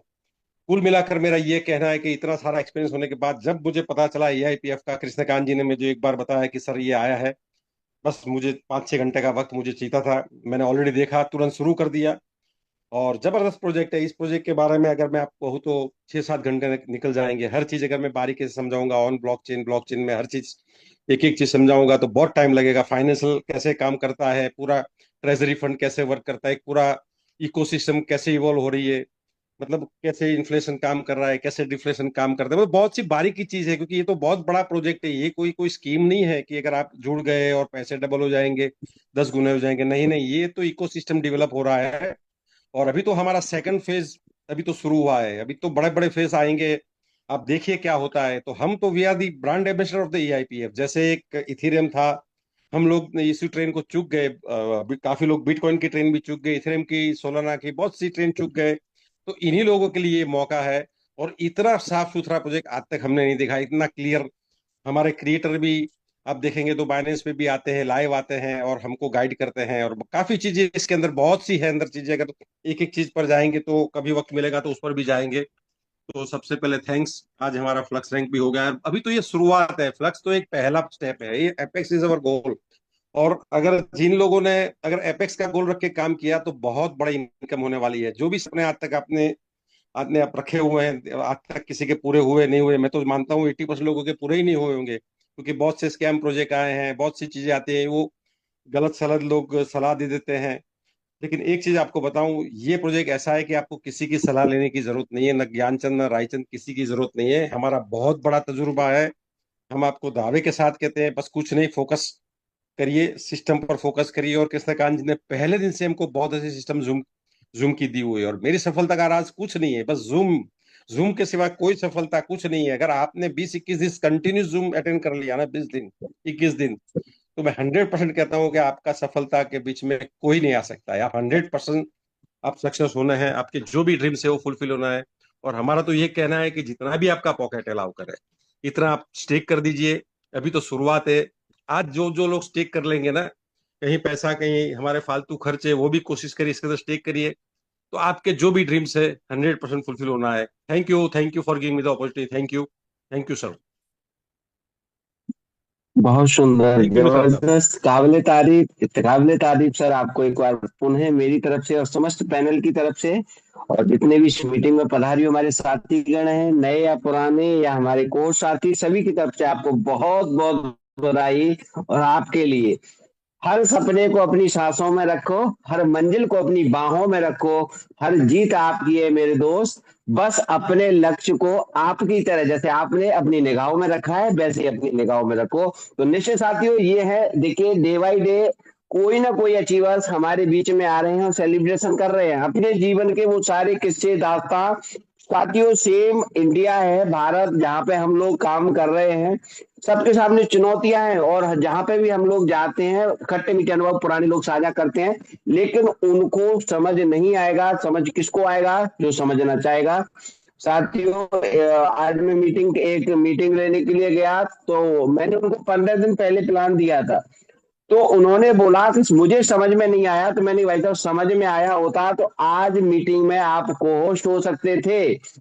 कुल मिलाकर मेरा ये कहना है कि इतना सारा एक्सपीरियंस होने के बाद जब मुझे पता चला एआईपीएफ का, कृष्णकांत जी ने मुझे एक बार बताया कि सर ये आया है, बस मुझे 5-6 घंटे का वक्त मुझे चाहिए था, मैंने ऑलरेडी देखा, तुरंत शुरू कर दिया। और जबरदस्त प्रोजेक्ट है। इस प्रोजेक्ट के बारे में अगर मैं आपको कहूँ तो 6-7 घंटे निकल जाएंगे। हर चीज अगर मैं बारीकी से समझाऊंगा, ऑन ब्लॉकचेन में हर चीज एक एक चीज समझाऊंगा तो बहुत टाइम लगेगा। फाइनेंशियल कैसे काम करता है, पूरा ट्रेजरी फंड कैसे वर्क करता है, पूरा इकोसिस्टम कैसे इवॉल्व हो रही है, मतलब कैसे इन्फ्लेशन काम कर रहा है, कैसे डिफ्लेशन काम करता है, मतलब बहुत सी बारीकी चीज है। क्योंकि ये तो बहुत बड़ा प्रोजेक्ट है, ये कोई कोई स्कीम नहीं है कि अगर आप जुड़ गए और पैसे डबल हो जाएंगे, 10 गुने हो जाएंगे। नहीं नहीं, ये तो इकोसिस्टम डेवलप हो रहा है। और अभी तो हमारा सेकंड फेज अभी तो शुरू हुआ है, अभी तो बड़े बड़े फेज आएंगे। आप देखिए क्या होता है। तो हम तो we are the brand ambassador of the AIPF. जैसे एक इथेरियम था, हम लोग इसी ट्रेन को चूक गए। काफी लोग बिटकॉइन की ट्रेन भी चूक गए, इथेरियम की, सोलाना की, बहुत सी ट्रेन चूक गए। तो इन्हीं लोगों के लिए ये मौका है। और इतना साफ सुथरा प्रोजेक्ट आज तक हमने नहीं देखा, इतना क्लियर। हमारे क्रिएटर भी आप देखेंगे तो बाइनेंस पे भी आते हैं, लाइव आते हैं और हमको गाइड करते हैं। और काफी चीजें इसके अंदर, बहुत सी है अंदर चीजें। अगर एक एक चीज पर जाएंगे तो कभी वक्त मिलेगा तो उस पर भी जाएंगे। तो सबसे पहले थैंक्स। आज हमारा फ्लक्स रैंक भी हो गया है। अभी तो ये शुरुआत है, फ्लक्स तो एक पहला स्टेप है, ये एपेक्स इज अवर गोल। और अगर जिन लोगों ने अगर एपेक्स का गोल रख के काम किया तो बहुत बड़ी इनकम होने वाली है। जो भी सपने आज तक आपने आपने आप रखे हुए हैं, आज तक किसी के पूरे हुए नहीं हुए, मैं तो मानता हूँ 80% लोगों के पूरे ही नहीं हुए होंगे। क्योंकि बहुत से स्कैम प्रोजेक्ट आए हैं, बहुत सी चीजें आती हैं, वो गलत सलत लोग सलाह दे देते हैं। लेकिन एक चीज आपको बताऊं, ये प्रोजेक्ट ऐसा है कि आपको किसी की सलाह लेने की जरूरत नहीं है, न ज्ञानचंद न रायचंद, किसी की जरूरत नहीं है। हमारा बहुत बड़ा तजुर्बा है। हम आपको दावे के साथ कहते हैं, बस कुछ नहीं, फोकस करिए, सिस्टम पर फोकस करिए। और कृष्णकांत जी ने पहले दिन से हमको बहुत ऐसे सिस्टम जूम जूम की दी हुई है। और मेरी सफलता का राज कुछ नहीं है, बस जूम। जूम के सिवा कोई सफलता कुछ नहीं है। अगर आपने 20-21 दिन कंटिन्यू जूम अटेंड कर लिया ना, 20 दिन, 21 दिन, तो मैं 100% कहता हूँ कि आपका सफलता के बीच में कोई नहीं आ सकता है। आप 100% आप सक्सेस होना है, आपके जो भी ड्रीम्स है वो फुलफिल होना है। और हमारा तो ये कहना है कि जितना भी आपका पॉकेट अलाउ करे, इतना आप स्टेक कर दीजिए। अभी तो शुरुआत है। आज जो जो लोग स्टेक कर लेंगे ना, कहीं पैसा, कहीं हमारे फालतू खर्चे, वो भी कोशिश करिए, इसके अंदर स्टेक करिए। तो आपके जो भी ड्रीम्स है 100% फुलफिल होना है। Thank you for giving me the opportunity. Thank you sir. बहुत सुंदर, थैंक यू मिसाल साहब। जबरदस्त, काबिले तारीफ, काबिले तारीफ सर। आपको एक बार पुनः मेरी तरफ से और समस्त पैनल की तरफ से, और जितने भी इस मीटिंग में पधारी हमारे साथीगण हैं, नए या पुराने या हमारे कोर्स साथी, सभी की तरफ से आपको बहुत बहुत बधाई। और आपके लिए हर सपने को अपनी सांसों में रखो, हर मंजिल को अपनी बाहों में रखो, हर जीत आपकी है मेरे दोस्त। बस अपने लक्ष्य को आपकी तरह, जैसे आपने अपनी निगाहों में रखा है, वैसे ही अपनी निगाहों में रखो। तो निश्चय साथियों, ये है, देखिए, डे बाई डे कोई ना कोई अचीवर्स हमारे बीच में आ रहे हैं और सेलिब्रेशन कर रहे हैं अपने जीवन के वो सारे किस्से दास्तां। साथियों, सेम इंडिया है, भारत, जहाँ पे हम लोग काम कर रहे हैं, सबके सामने चुनौतियां हैं। और जहां पे भी हम लोग जाते हैं, खट्टे मीठे अनुभव पुराने लोग साझा करते हैं, लेकिन उनको समझ नहीं आएगा। समझ किसको आएगा? जो समझना चाहेगा। साथियों, आज मैं एक मीटिंग लेने के लिए गया, तो मैंने उनको 15 दिन पहले प्लान दिया था। तो उन्होंने बोला कि मुझे समझ में नहीं आया। तो मैंने, भाई साहब, समझ में आया होता तो आज मीटिंग में आप को होस्ट हो सकते थे।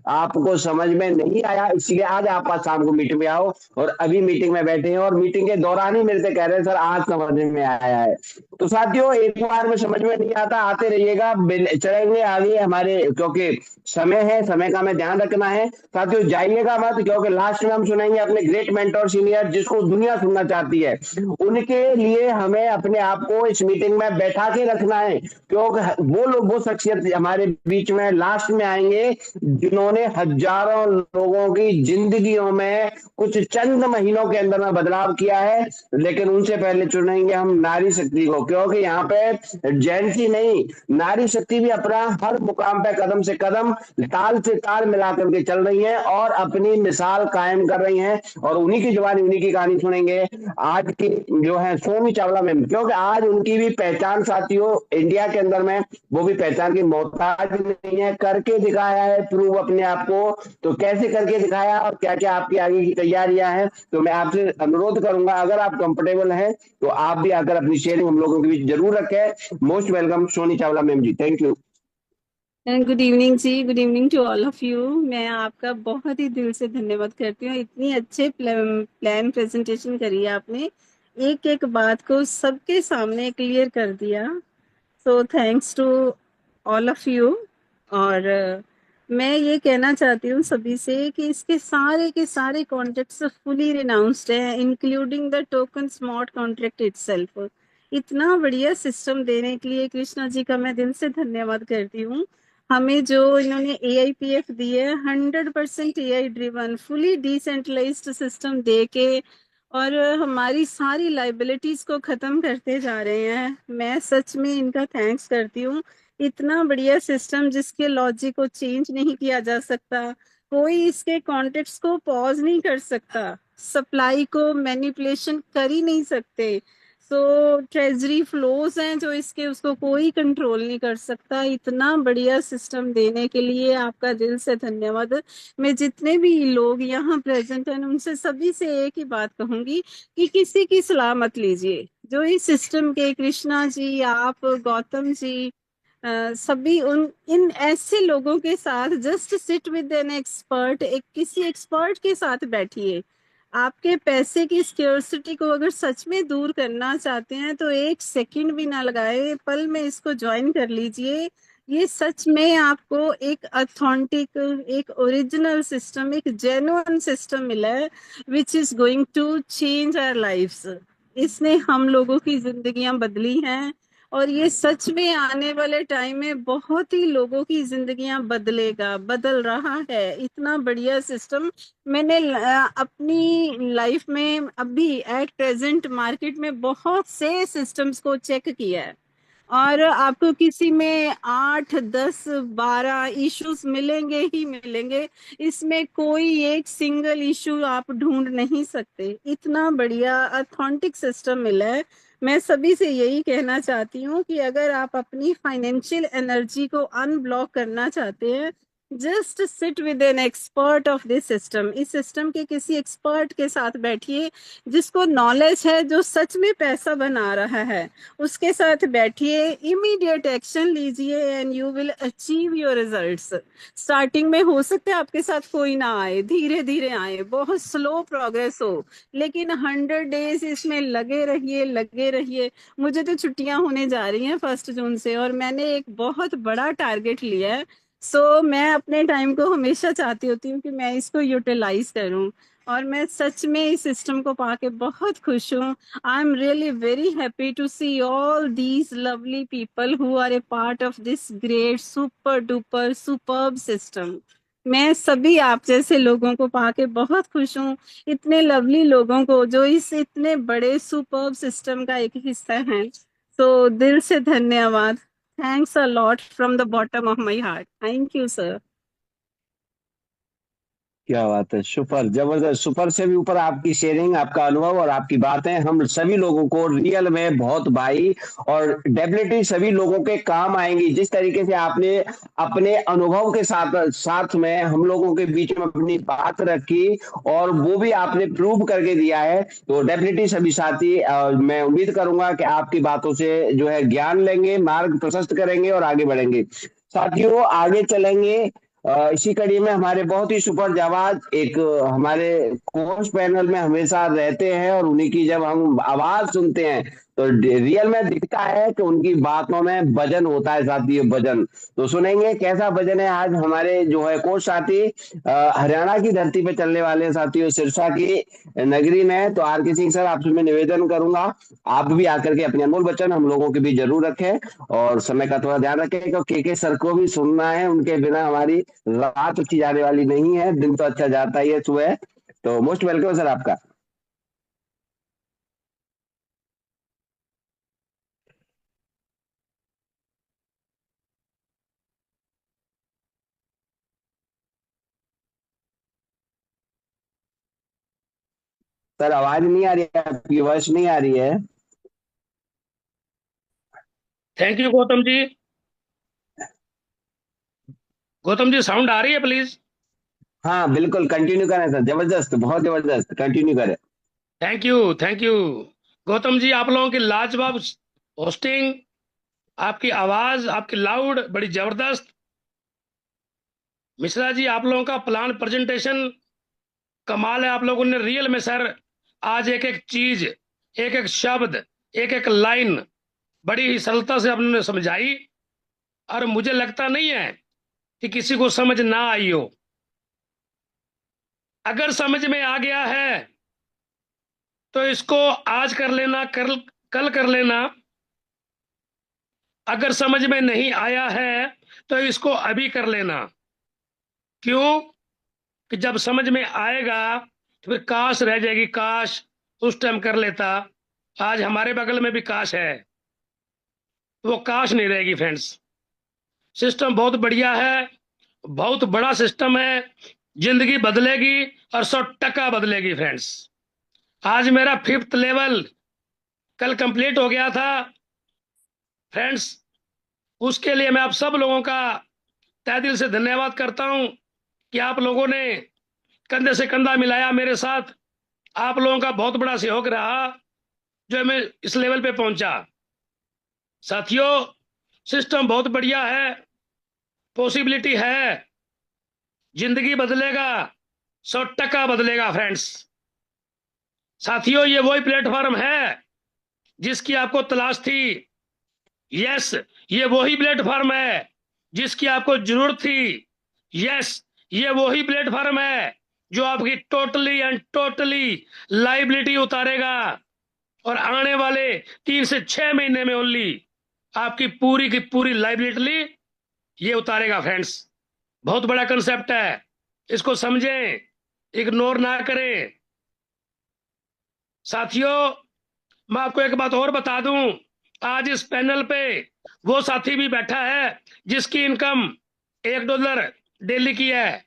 आपको समझ में नहीं आया, इसलिए आज आप आज शाम को मीटिंग में आओ, और अभी मीटिंग में बैठे हैं और मीटिंग के दौरान ही मेरे से कह रहे हैं, सर आज समझ में आया है। तो साथियों, एक बार में समझ में नहीं आता, आते रहिएगा, चलेंगे आगे हमारे, क्योंकि समय है, समय का हमें ध्यान रखना है। साथियों, जाइएगा मत, क्योंकि लास्ट में हम सुनेंगे अपने ग्रेट मेंटोर सीनियर, जिसको दुनिया सुनना चाहती है। उनके लिए हमें अपने आप को इस मीटिंग में बैठा के रखना है, क्योंकि वो लोग, वो शख्सियत हमारे बीच में लास्ट में आएंगे, जिन्होंने हजारों लोगों की जिंदगियों में कुछ चंद महीनों के अंदर में बदलाव किया है। लेकिन उनसे पहले चुनेंगे हम नारी शक्ति को, क्योंकि यहाँ पे जेंट्स ही नहीं, नारी शक्ति भी अपना हर मुकाम पे कदम से कदम, ताल से ताल मिला करके चल रही है और अपनी मिसाल कायम कर रही है। और उन्हीं की जुबानी, उन्हीं की कहानी सुनेंगे आज की, जो है सोनी चावला मैम, क्योंकि आज उनकी भी पहचान, साथियों, इंडिया के अंदर में वो भी पहचान की मोहताज नहीं है, करके दिखाया है प्रूव अपने आप को। तो कैसे करके दिखाया और क्या क्या आपकी आगे की तैयारियां हैं, तो मैं आपसे अनुरोध करूंगा, अगर आप कंफर्टेबल हैं तो आप भी आकर अपनी शेयरिंग हम लोगों के बीच जरूर रखें। Most welcome Soni Chawla ma'am ji, thank you. Good evening ji, good evening to all of you. मैं आपका बहुत ही दिल से धन्यवाद करती हूँ। इतनी अच्छे प्लान प्रेजेंटेशन करी है आपने, एक एक बात को सबके सामने क्लियर कर दिया। So thanks to all of you. और मैं ये कहना चाहती हूँ सभी से कि इसके सारे के सारे कॉन्ट्रैक्ट्स फुली रिनाउंस्ड हैं, including the token smart contract itself. इतना बढ़िया सिस्टम देने के लिए कृष्णा जी का मैं दिल से धन्यवाद करती हूँ। हमें जो इन्होंने AIPF दी है, 100% AI driven fully decentralised system दे के और हमारी सारी लाइबिलिटीज को खत्म करते जा रहे हैं। मैं सच में इनका थैंक्स करती हूँ। इतना बढ़िया सिस्टम जिसके लॉजिक को चेंज नहीं किया जा सकता, कोई इसके कॉन्टेक्ट्स को पॉज नहीं कर सकता, सप्लाई को मैनिपुलेशन कर ही नहीं सकते। सो ट्रेजरी फ्लोज हैं जो इसके, उसको कोई कंट्रोल नहीं कर सकता। इतना बढ़िया सिस्टम देने के लिए आपका दिल से धन्यवाद। मैं जितने भी लोग यहाँ प्रेजेंट हैं उनसे सभी से एक ही बात कहूंगी कि किसी की सलाह मत लीजिए। जो इस सिस्टम के कृष्णा जी, आप, गौतम जी, सभी उन इन ऐसे लोगों के साथ just sit with an expert, एक किसी एक्सपर्ट के साथ बैठिए। आपके पैसे की सिक्योरिटी को अगर सच में दूर करना चाहते हैं तो एक सेकंड भी ना लगाए, पल में इसको ज्वाइन कर लीजिए। ये सच में आपको एक ऑथेंटिक, एक ओरिजिनल सिस्टम, एक जेन्युइन सिस्टम मिला है which is going to change our lifes. इसने हम लोगों की जिंदगियां बदली हैं और ये सच में आने वाले टाइम में बहुत ही लोगों की जिंदगियां बदलेगा, बदल रहा है। इतना बढ़िया सिस्टम मैंने अपनी लाइफ में अभी एट प्रेजेंट मार्केट में बहुत से सिस्टम्स को चेक किया है और आपको किसी में 8, 10, 12 इश्यूज मिलेंगे ही मिलेंगे। इसमें कोई एक सिंगल इशू आप ढूंढ नहीं सकते। इतना बढ़िया ऑथेंटिक सिस्टम मिला है। मैं सभी से यही कहना चाहती हूँ कि अगर आप अपनी फाइनेंशियल एनर्जी को अनब्लॉक करना चाहते हैं, just sit with an expert of this system. इस सिस्टम के किसी एक्सपर्ट के साथ बैठिए जिसको नॉलेज है, जो सच में पैसा बना रहा है, उसके साथ बैठिए, इमीडिएट एक्शन लीजिए and you will achieve your results. Starting में हो सकता है आपके साथ कोई ना आए, धीरे धीरे आए, बहुत स्लो प्रोग्रेस हो, लेकिन 100 डेज इसमें लगे रहिए, लगे रहिए। मुझे तो छुट्टियां होने जा रही हैं 1 जून से और मैंने एक बहुत बड़ा टारगेट लिया है। मैं अपने टाइम को हमेशा चाहती होती हूँ कि मैं इसको यूटिलाइज करूँ और मैं सच में इस सिस्टम को पाके बहुत खुश हूँ। I'm really very happy to see all these lovely people who are a part of this great super duper superb system। मैं सभी आप जैसे लोगों को पाके बहुत खुश हूँ, इतने लवली लोगों को जो इस इतने बड़े सुपर्ब सिस्टम का एक हिस्सा हैं। तो दिल से धन्यवाद। Thanks a lot from the bottom of my heart. Thank you sir. क्या बात है, सुपर, जबरदस्त। सुपर से भी ऊपर आपकी शेयरिंग, आपका अनुभव और आपकी बातें हम सभी लोगों को रियल में बहुत भाई और डेफिनेटली सभी लोगों के काम आएंगी। जिस तरीके से आपने अपने अनुभव के साथ साथ में हम लोगों के बीच में अपनी बात रखी और वो भी आपने प्रूव करके दिया है, तो डेफिनेटली सभी साथी मैं उम्मीद करूंगा कि आपकी बातों से जो है ज्ञान लेंगे, मार्ग प्रशस्त करेंगे और आगे बढ़ेंगे। साथियों, आगे चलेंगे। इसी कड़ी में हमारे बहुत ही सुपर जाबाज एक हमारे कोच पैनल में हमेशा रहते हैं और उन्हीं की जब हम आवाज सुनते हैं तो रियल में दिखता है कि उनकी बातों में वजन होता है साथी, वजन। तो सुनेंगे कैसा वजन है आज हमारे जो है कोच साथी, हरियाणा की धरती पे चलने वाले साथियों, सिरसा की नगरी में। तो आर के सिंह सर, आपसे मैं निवेदन करूंगा आप भी आकर के अपने अमूल वचन हम लोगों के भी जरूर रखें और समय का थोड़ा ध्यान रखें क्योंकि के सर को भी सुनना है, उनके बिना हमारी रात अच्छी जाने वाली नहीं है, दिन तो अच्छा जाता ही है सुबह। तो मोस्ट वेलकम सर आपका। सर आवाज नहीं आ रही है, आपकी वॉइस नहीं आ रही है। Thank you Gautam ji. Gautam ji sound आ रही है प्लीज? हाँ बिल्कुल, कंटिन्यू करें सर, जबरदस्त, बहुत जबरदस्त, कंटिन्यू करें। Thank you, thank you. Gautam ji, आप लोगों की लाजवाब होस्टिंग, आपकी आवाज, आपकी लाउड, बड़ी जबरदस्त। मिश्रा जी, आप लोगों का प्लान प्रेजेंटेशन कमाल है। आप लोगों ने रियल में सर आज एक एक चीज, एक एक शब्द, एक एक लाइन बड़ी ही सरलता से आपने समझाई, और मुझे लगता नहीं है कि किसी को समझ ना आई हो। अगर समझ में आ गया है तो इसको आज कर लेना, कल कर लेना। अगर समझ में नहीं आया है तो इसको अभी कर लेना। क्यों? कि जब समझ में आएगा तो फिर काश रह जाएगी, काश उस टाइम कर लेता। आज हमारे बगल में भी काश है, वो काश नहीं रहेगी फ्रेंड्स। सिस्टम बहुत बढ़िया है, बहुत बड़ा सिस्टम है। जिंदगी बदलेगी और 100% बदलेगी फ्रेंड्स। आज मेरा 5th लेवल कल कंप्लीट हो गया था फ्रेंड्स। उसके लिए मैं आप सब लोगों का तहे दिल से धन्यवाद करता हूं कि आप लोगों ने कंधे से कंधा मिलाया मेरे साथ। आप लोगों का बहुत बड़ा सहयोग रहा जो मैं इस लेवल पे पहुंचा। साथियों, सिस्टम बहुत बढ़िया है, पॉसिबिलिटी है, जिंदगी बदलेगा, 100% बदलेगा फ्रेंड्स। साथियों, ये वही प्लेटफॉर्म है जिसकी आपको तलाश थी। यस, ये वही प्लेटफॉर्म है जिसकी आपको जरूरत थी। यस, ये वही प्लेटफॉर्म है जो आपकी टोटली एंड टोटली लाइबिलिटी उतारेगा, और आने वाले 3 से 6 महीने में ओनली आपकी पूरी की पूरी लाइबिलिटी ये उतारेगा फ्रेंड्स। बहुत बड़ा कंसेप्ट है, इसको समझें, इग्नोर ना करें। साथियों, मैं आपको एक बात और बता दूं, आज इस पैनल पे वो साथी भी बैठा है जिसकी इनकम $1 डेली की है।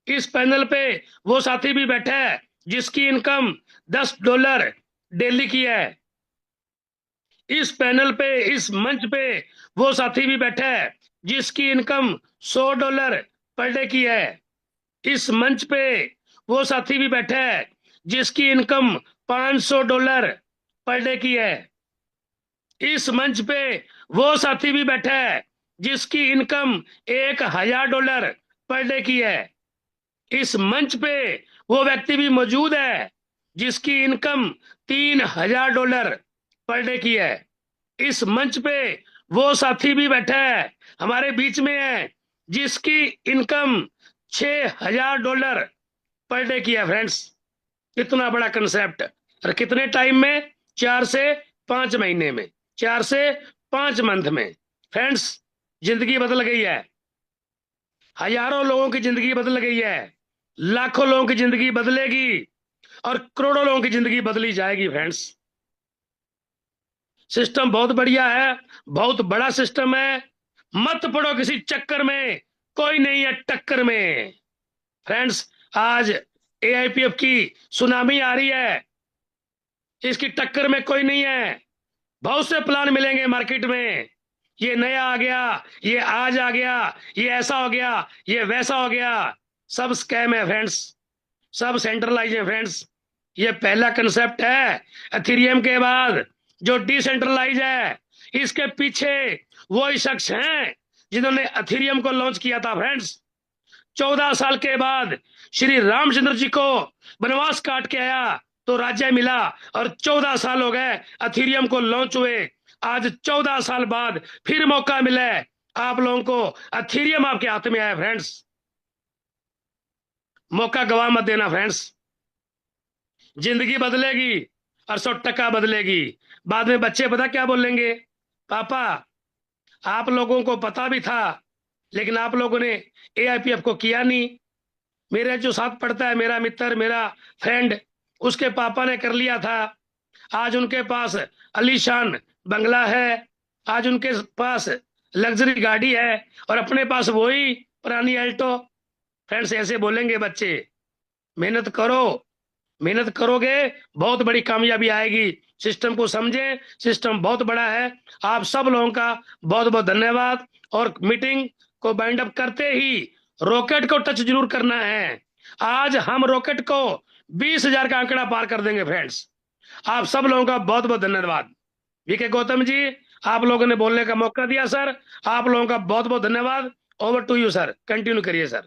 इस पैनल पे वो साथी भी बैठा है जिसकी इनकम $10 डेली की है। इस पैनल पे, इस मंच पे वो साथी भी बैठा है जिसकी इनकम $100 पर डे की है। इस मंच पे वो साथी भी बैठा है जिसकी इनकम $500 पर डे की है। इस मंच पे वो साथी भी बैठा है जिसकी इनकम $1000 पर डे की है। इस मंच पे वो व्यक्ति भी मौजूद है जिसकी इनकम $3000 पर डे की है। इस मंच पे वो साथी भी बैठा है, हमारे बीच में है, जिसकी इनकम $6000 पर डे की है फ्रेंड्स। कितना बड़ा कंसेप्ट, और कितने टाइम में? 4 से 5 महीने में, 4 से 5 मंथ में फ्रेंड्स। जिंदगी बदल गई है, हजारों लोगों की जिंदगी बदल गई है, लाखों लोगों की जिंदगी बदलेगी, और करोड़ों लोगों की जिंदगी बदली जाएगी फ्रेंड्स। सिस्टम बहुत बढ़िया है, बहुत बड़ा सिस्टम है। मत पड़ो किसी चक्कर में, कोई नहीं है टक्कर में फ्रेंड्स। आज AIPF की सुनामी आ रही है, इसकी टक्कर में कोई नहीं है। बहुत से प्लान मिलेंगे मार्केट में, ये नया आ गया, ये आज आ गया, ये ऐसा हो गया, ये वैसा हो गया। सब स्कैम है फ्रेंड्स, सब सेंट्रलाइज है फ्रेंड्स। ये पहला कंसेप्ट है एथेरियम के बाद जो डिसेंट्रलाइज है। इसके पीछे वही शख्स हैं जिन्होंने एथेरियम को लॉन्च किया था फ्रेंड्स। 14 साल के बाद श्री रामचंद्र जी को वनवास काट के आया तो राज्य मिला, और 14 साल हो गए एथेरियम को लॉन्च हुए। आज 14 साल बाद फिर मौका मिला है आप लोगों को, एथेरियम आपके हाथ में आया फ्रेंड्स। मौका गवा मत देना फ्रेंड्स, जिंदगी बदलेगी और 100% बदलेगी। बाद में बच्चे पता क्या बोलेंगे? पापा, आप लोगों को पता भी था लेकिन आप लोगों ने AIPF को किया नहीं। मेरे जो साथ पढ़ता है, मेरा मित्र, मेरा फ्रेंड, उसके पापा ने कर लिया था। आज उनके पास अलीशान बंगला है, आज उनके पास लग्जरी गाड़ी है, और अपने पास वही पुरानी अल्टो। फ्रेंड्स, ऐसे बोलेंगे बच्चे। मेहनत करो, मेहनत करोगे बहुत बड़ी कामयाबी आएगी। सिस्टम को समझें, सिस्टम बहुत बड़ा है। आप सब लोगों का बहुत बहुत धन्यवाद। और मीटिंग को बाइंड अप करते ही रॉकेट को टच जरूर करना है। आज हम रॉकेट को 20,000 का आंकड़ा पार कर देंगे फ्रेंड्स। आप सब लोगों का बहुत बहुत धन्यवाद। VK गौतम जी, आप लोगों ने बोलने का मौका दिया सर, आप लोगों का बहुत बहुत धन्यवाद। Over to you sir, continue करिए सर।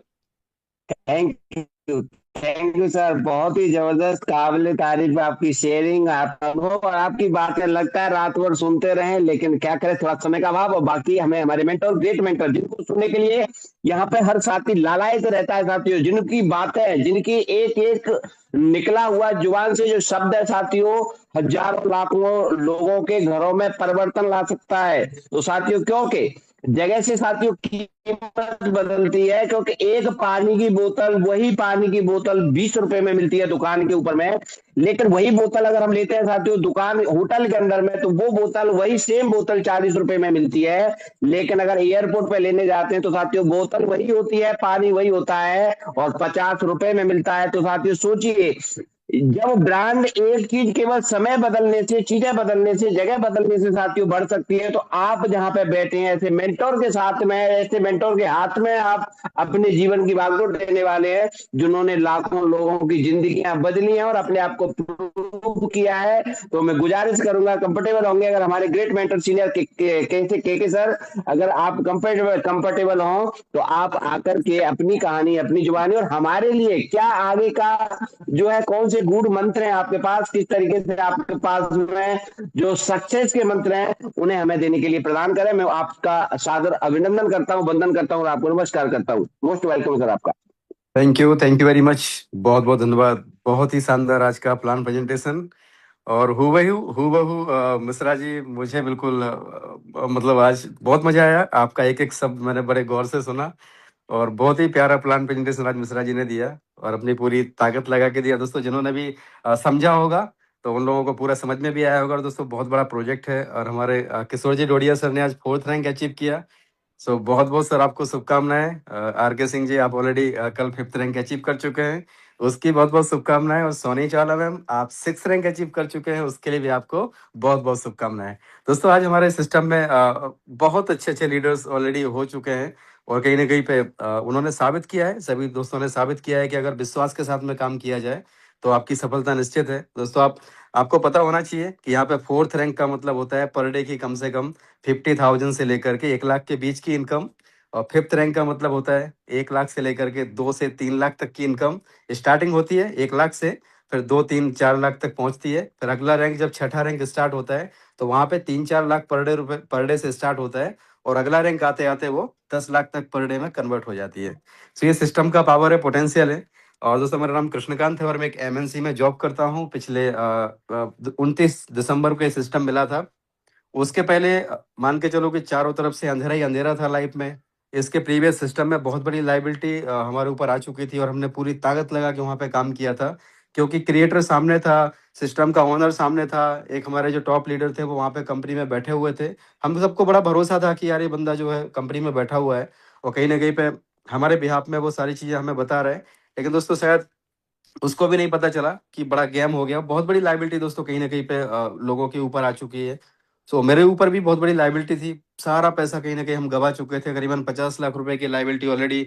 थैंक यू सर, बहुत ही जबरदस्त काबिल तारीफ आपकी शेयरिंग, आपका अनुभव और आपकी बातें। लगता है रात भर सुनते रहे, लेकिन क्या करें, थोड़ा समय का अभाव। और बाकी हमें हमारे मेंटर, ग्रेट मेंटर, जिनको सुनने के लिए यहाँ पे हर साथी लालायित रहता है साथियों, जिनकी बातें, जिनकी एक एक निकला हुआ जुबान से जो शब्द है साथियों, हजारों लाखों लोगों के घरों में परिवर्तन ला सकता है। तो साथियों, क्योंकि जगह से साथियों कीमत बदलती है, क्योंकि एक पानी की बोतल, वही पानी की बोतल 20 रुपए में मिलती है दुकान के ऊपर में, लेकिन वही बोतल अगर हम लेते हैं साथियों दुकान, होटल के अंदर में, तो वो बोतल, वही सेम बोतल 40 रुपए में मिलती है। लेकिन अगर एयरपोर्ट पे लेने जाते हैं तो साथियों बोतल वही होती है, पानी वही होता है, और 50 रुपए में मिलता है। तो साथियों सोचिए, जब ब्रांड, एक चीज केवल समय बदलने से, चीजें बदलने से, जगह बदलने से साथियों बढ़ सकती है, तो आप जहां पे बैठे हैं ऐसे मेंटोर के साथ में, ऐसे मेंटोर के हाथ में आप अपने जीवन की बागडोर देने वाले हैं, जिन्होंने लाखों लोगों की जिंदगियां बदली हैं और अपने आप को प्रूव किया है। तो मैं गुजारिश करूंगा, कंफर्टेबल होंगे अगर हमारे ग्रेट मेंटर सीनियर के सर, अगर आप कंफर्टेबल हो तो आप आकर के अपनी कहानी, अपनी जुबानी, और हमारे लिए क्या आगे का जो है, कौन से गुड मंत्र हैं आपके पास, किस तरीके से आपके पास में जो सक्सेस के मंत्र हैं उन्हें हमें देने के लिए प्रदान करें। मैं आपका सादर अभिनंदन करता हूं, वंदन करता हूं और आपको नमस्कार करता हूं। मोस्ट वेलकम सर आपका। Thank you very much. बहुत बहुत धन्यवाद। बहुत ही शानदार आज का प्लान प्रेजेंटेशन। और हूबहू मिश्रा जी, मुझे बिल्कुल मतलब आज बहुत मजा आया। आपका एक एक शब्द मैंने बड़े गौर से सुना, और बहुत ही प्यारा प्लान प्रेजेंटेशन आज मिश्रा जी ने दिया, और अपनी पूरी ताकत लगा के दिया। दोस्तों, जिन्होंने भी समझा होगा तो उन लोगों को पूरा समझ में भी आया होगा। और दोस्तों, बहुत बड़ा प्रोजेक्ट है, और हमारे किशोर जी डोडिया सर ने आज 4th रैंक अचीव किया। सो बहुत बहुत सर आपको शुभकामनाएं। आर के सिंह जी, आप ऑलरेडी कल 5th रैंक अचीव कर चुके हैं, उसकी बहुत बहुत शुभकामनाएं। और सोनी चावला मैम, आप 6th रैंक अचीव कर चुके हैं, उसके लिए भी आपको बहुत बहुत शुभकामनाएं। दोस्तों, आज हमारे सिस्टम में बहुत अच्छे अच्छे लीडर्स ऑलरेडी हो चुके हैं, और कहीं ना कहीं पे उन्होंने साबित किया है, सभी दोस्तों ने साबित किया है कि अगर विश्वास के साथ में काम किया जाए तो आपकी सफलता निश्चित है। दोस्तों, आपको पता होना चाहिए कि यहाँ पे 4th रैंक का मतलब होता है पर डे की कम से कम 50,000 से लेकर के 1 लाख के बीच की इनकम। और 5th रैंक का मतलब होता है 1 लाख से लेकर के 2 से 3 लाख तक की इनकम। स्टार्टिंग होती है 1 लाख से, फिर 2, 3, 4 लाख तक पहुंचती है। फिर अगला रैंक, जब 6ठा रैंक स्टार्ट होता है, तो वहां पे 3-4 लाख पर डे से स्टार्ट होता है, और अगला रैंक आते आते वो 10 लाख तक पर डे में कन्वर्ट हो जाती है। तो ये सिस्टम का पावर है, पोटेंशियल है। और दोस्तों, मेरा नाम कृष्णकांत है, और मैं एक MNC में जॉब करता हूँ। पिछले 29 दिसंबर को ये सिस्टम मिला था। उसके पहले मान के चलो कि चारों तरफ से अंधेरा ही अंधेरा था लाइफ में। इसके प्रीवियस सिस्टम में बहुत बड़ी लाइबिलिटी हमारे ऊपर आ चुकी थी, और हमने पूरी ताकत लगा के वहाँ पे काम किया था, क्योंकि क्रिएटर सामने था, सिस्टम का ओनर सामने था, एक हमारे जो टॉप लीडर थे वो वहाँ पे कंपनी में बैठे हुए थे। हम सबको बड़ा भरोसा था कि यार ये बंदा जो है कंपनी में बैठा हुआ है, और कहीं ना कहीं पे हमारे बिहाफ में वो सारी चीज़ें हमें बता रहे हैं। लेकिन दोस्तों, शायद उसको भी नहीं पता चला कि बड़ा गेम हो गया। बहुत बड़ी लाइबिलिटी दोस्तों कहीं ना कहीं पे लोगों के ऊपर आ चुकी है। सो मेरे ऊपर भी बहुत बड़ी लाइबिलिटी थी। सारा पैसा कहीं ना कहीं हम गवा चुके थे। करीबन 50 लाख रुपए की लाइबिलिटी ऑलरेडी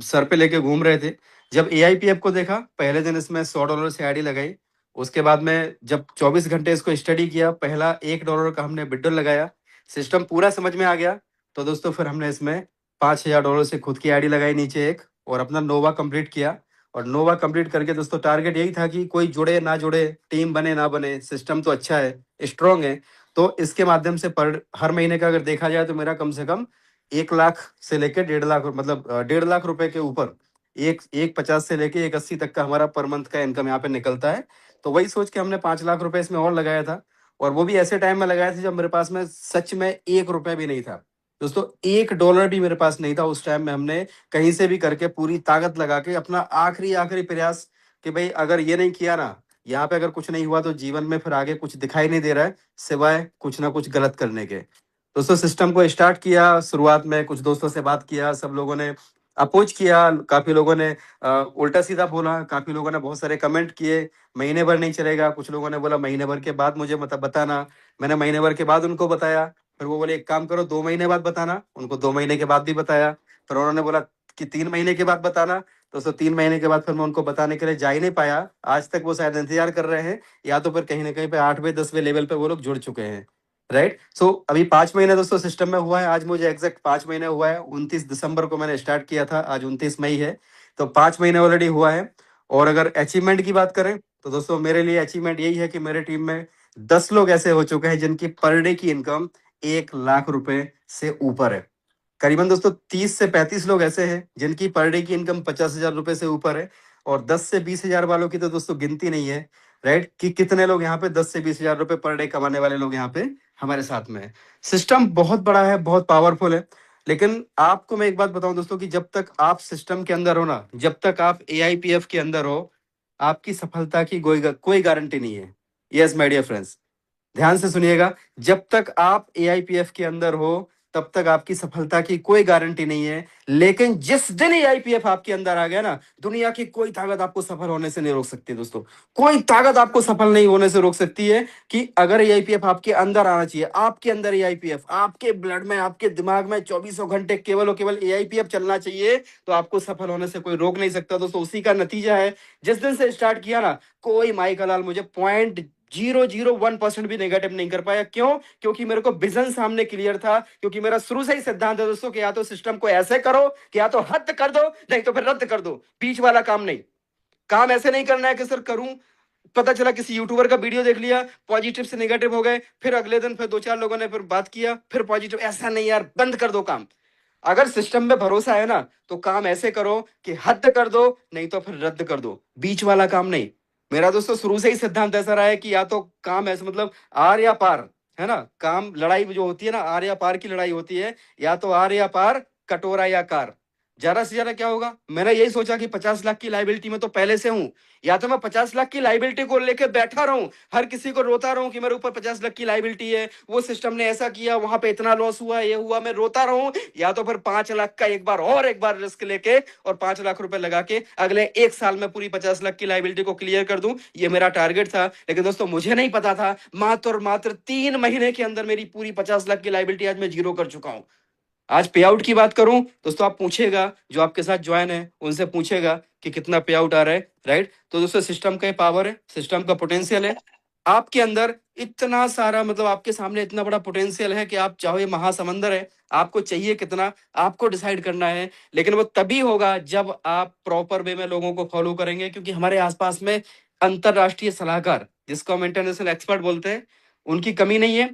सर पे लेके घूम रहे थे। जब AIPF को देखा, पहले दिन इसमें $100 से आईडी लगाई। उसके बाद में जब 24 घंटे इसको स्टडी किया, पहला $1 का हमने बिडर लगाया, सिस्टम पूरा समझ में आ गया। तो दोस्तों, फिर हमने इसमें $5,000 से खुद की आईडी लगाई नीचे एक, और अपना नोवा कंप्लीट किया। और नोवा कंप्लीट करके दोस्तों, टारगेट यही था कि कोई जुड़े ना जुड़े, टीम बने ना बने, सिस्टम तो अच्छा है, स्ट्रांग है। तो इसके माध्यम से पर हर महीने का अगर देखा जाए तो मेरा कम से कम 1 लाख से लेकर 1.5 लाख, मतलब 1.5 लाख रुपए के ऊपर, एक 50 से लेके 180 तक का हमारा पर मंथ का इनकम यहाँ पे निकलता है। तो वही सोच के हमने 5 लाख रुपए इसमें और लगाया था, और वो भी ऐसे टाइम में लगाया था जब मेरे पास में सच में 1 रुपया भी नहीं था। दोस्तों, $1 भी मेरे पास नहीं था उस टाइम में। हमने कहीं से भी करके पूरी ताकत लगा के अपना आखिरी प्रयास, कि भाई अगर ये नहीं किया ना, यहाँ पे अगर कुछ नहीं हुआ, तो जीवन में फिर आगे कुछ दिखाई नहीं दे रहा है सिवाय कुछ ना कुछ गलत करने के। दोस्तों, सिस्टम को स्टार्ट किया, शुरुआत में कुछ दोस्तों से बात किया, सब लोगों ने अपोज किया, काफी लोगों ने उल्टा सीधा बोला, काफी लोगों ने बहुत सारे कमेंट किए, महीने भर नहीं चलेगा। कुछ लोगों ने बोला महीने भर के बाद मुझे बताना। मैंने महीने भर के बाद उनको बताया। फिर वो बोले एक काम करो, 2 महीने बाद बताना। उनको 2 महीने के बाद भी बताया। फिर उन्होंने बोला कि 3 महीने के बाद बताना। दोस्तों, 3 महीने के बाद फिर मैं उनको बताने के लिए जा ही नहीं पाया। आज तक वो शायद इंतजार कर रहे हैं, या तो फिर कहीं ना कहीं पे 8वें 10वें लेवल पे वो लोग जुड़ चुके हैं। राइट। सो अभी 5 महीने दोस्तों सिस्टम में हुआ है, आज मुझे एग्जैक्ट 5 महीने हुआ है। 29 दिसंबर को मैंने स्टार्ट किया था, आज 29 मई है, तो 5 महीने ऑलरेडी हुआ है। और अगर अचीवमेंट की बात करें तो दोस्तों मेरे लिए अचीवमेंट यही है कि मेरे टीम में 10 लोग ऐसे हो चुके हैं जिनकी पर डे की इनकम 1 लाख रुपए से ऊपर है। करीबन दोस्तों 30 से 35 लोग ऐसे हैं जिनकी पर डे की इनकम 50,000 रुपए से ऊपर है, और 10 से 20,000 वालों की तो दोस्तों गिनती नहीं है, राइट, कि कितने लोग यहाँ पे 10 से 20,000 रुपए पर डे कमाने वाले लोग यहाँ पे हमारे साथ में है। सिस्टम बहुत बड़ा है, बहुत पावरफुल है, लेकिन आपको मैं एक बात बताऊं दोस्तों कि जब तक आप सिस्टम के अंदर हो ना, जब तक आप AIPF के अंदर हो, आपकी सफलता की कोई गारंटी नहीं है। यस माय डियर फ्रेंड्स, ध्यान से सुनिएगा, जब तक आप AIPF के अंदर हो तब तक आपकी सफलता की कोई गारंटी नहीं है। लेकिन जिस दिन AIPF आपके अंदर आ गया ना, दुनिया की कोई ताकत आपको सफल होने से नहीं रोक सकती दोस्तों। कोई ताकत आपको सफल नहीं होने से रोक सकती है कि अगर AIPF आपके अंदर आना चाहिए, आपके अंदर AIPF, आपके ब्लड में, आपके दिमाग में 24 घंटे केवल और केवल AIPF चलना चाहिए, तो आपको सफल होने से कोई रोक नहीं सकता दोस्तों। उसी का नतीजा है, जिस दिन से स्टार्ट किया ना, कोई माई का लाल मुझे 0.001% भी नेगेटिव नहीं कर पाया। क्यों? क्योंकि मेरे को विजन सामने क्लियर था, क्योंकि मेरा शुरू से ही सिद्धांत है दोस्तों कि या तो सिस्टम को ऐसे करो कि या तो हद कर दो, नहीं तो फिर रद्द कर दो। बीच वाला काम नहीं। काम ऐसे नहीं करना है कि सर करूं, पता चला किसी यूट्यूबर का वीडियो देख लिया, पॉजिटिव से नेगेटिव हो गए, फिर अगले दिन फिर 2-4 लोगों ने फिर बात किया, फिर पॉजिटिव। ऐसा नहीं यार, बंद कर दो काम। अगर सिस्टम में भरोसा है ना, तो काम ऐसे करो कि हद कर दो, नहीं तो फिर रद्द कर दो। बीच वाला काम नहीं। मेरा दोस्तों शुरू से ही सिद्धांत ऐसा रहा है कि या तो काम ऐसे, मतलब आर या पार, है ना। काम, लड़ाई जो होती है ना, आर या पार की लड़ाई होती है, या तो आर या पार, कटोरा या कार। ज्यादा से ज्यादा क्या होगा, मैंने यही सोचा कि 50 लाख की लाइबिलिटी में तो पहले से हूं, या तो मैं 50 लाख की लाइबिलिटी को लेकर बैठा रहूं, हर किसी को रोता रहूं कि मेरे ऊपर 50 लाख की लाइबिलिटी है, वो सिस्टम ने ऐसा किया, वहां पे इतना लॉस हुआ, ये हुआ, मैं रोता रहूं, या तो फिर 5 लाख का एक बार रिस्क लेके और 5 लाख रुपए लगा के अगले 1 साल में पूरी 50 लाख की लाइबिलिटी को क्लियर कर दूं। ये मेरा टारगेट था। लेकिन दोस्तों मुझे नहीं पता था, मात्र और मात्र 3 महीने के अंदर मेरी पूरी 50 लाख की लाइबिलिटी आज मैं जीरो कर चुका हूं। आज पे आउट की बात करूं दोस्तों, आप पूछेगा जो आपके साथ ज्वाइन है उनसे पूछेगा कि कितना पे आउट आ रहा है, राइट। तो दोस्तों सिस्टम का पावर है, सिस्टम का पोटेंशियल है आपके अंदर, इतना सारा, मतलब आपके सामने इतना बड़ा पोटेंशियल है कि आप चाहो, ये महासमंदर है, आपको चाहिए कितना आपको डिसाइड करना है। लेकिन वो तभी होगा जब आप प्रॉपर वे में लोगों को फॉलो करेंगे, क्योंकि हमारे आसपास में अंतरराष्ट्रीय सलाहकार, जिसको हम इंटरनेशनल एक्सपर्ट बोलते हैं, उनकी कमी नहीं है।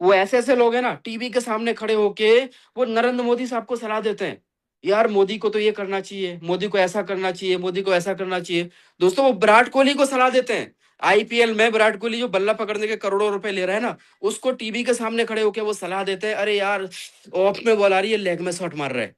वो ऐसे ऐसे लोग हैं ना, टीवी के सामने खड़े होके वो नरेंद्र मोदी साहब को सलाह देते हैं, यार मोदी को तो ये करना चाहिए, मोदी को ऐसा करना चाहिए, मोदी को ऐसा करना चाहिए। दोस्तों वो विराट कोहली को सलाह देते हैं। IPL में विराट कोहली जो बल्ला पकड़ने के करोड़ों रुपए ले रहा है ना, उसको टीवी के सामने खड़े होकर वो सलाह देते हैं, अरे यार ऑफ में बॉल आ रही है, लेग में शॉट मार रहा है।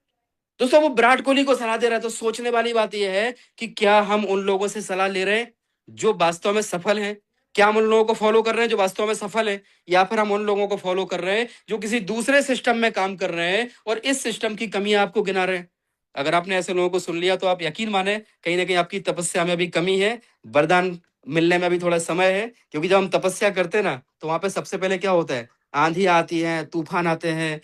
दोस्तों वो विराट कोहली को सलाह दे रहा है। तो सोचने वाली बात यह है कि क्या हम उन लोगों से सलाह ले रहे हैं जो वास्तव में सफल हैं? क्या हम उन लोगों को फॉलो कर रहे हैं जो वास्तव में सफल है, या फिर हम उन लोगों को फॉलो कर रहे हैं जो किसी दूसरे सिस्टम में काम कर रहे हैं और इस सिस्टम की कमियां आपको गिना रहे हैं? अगर आपने ऐसे लोगों को सुन लिया तो आप यकीन माने, कहीं ना कहीं आपकी तपस्या में भी कमी है, वरदान मिलने में भी थोड़ा समय है। क्योंकि जब हम तपस्या करते हैं ना, तो वहां पे सबसे पहले क्या होता है, आंधी आती है, तूफान आते हैं,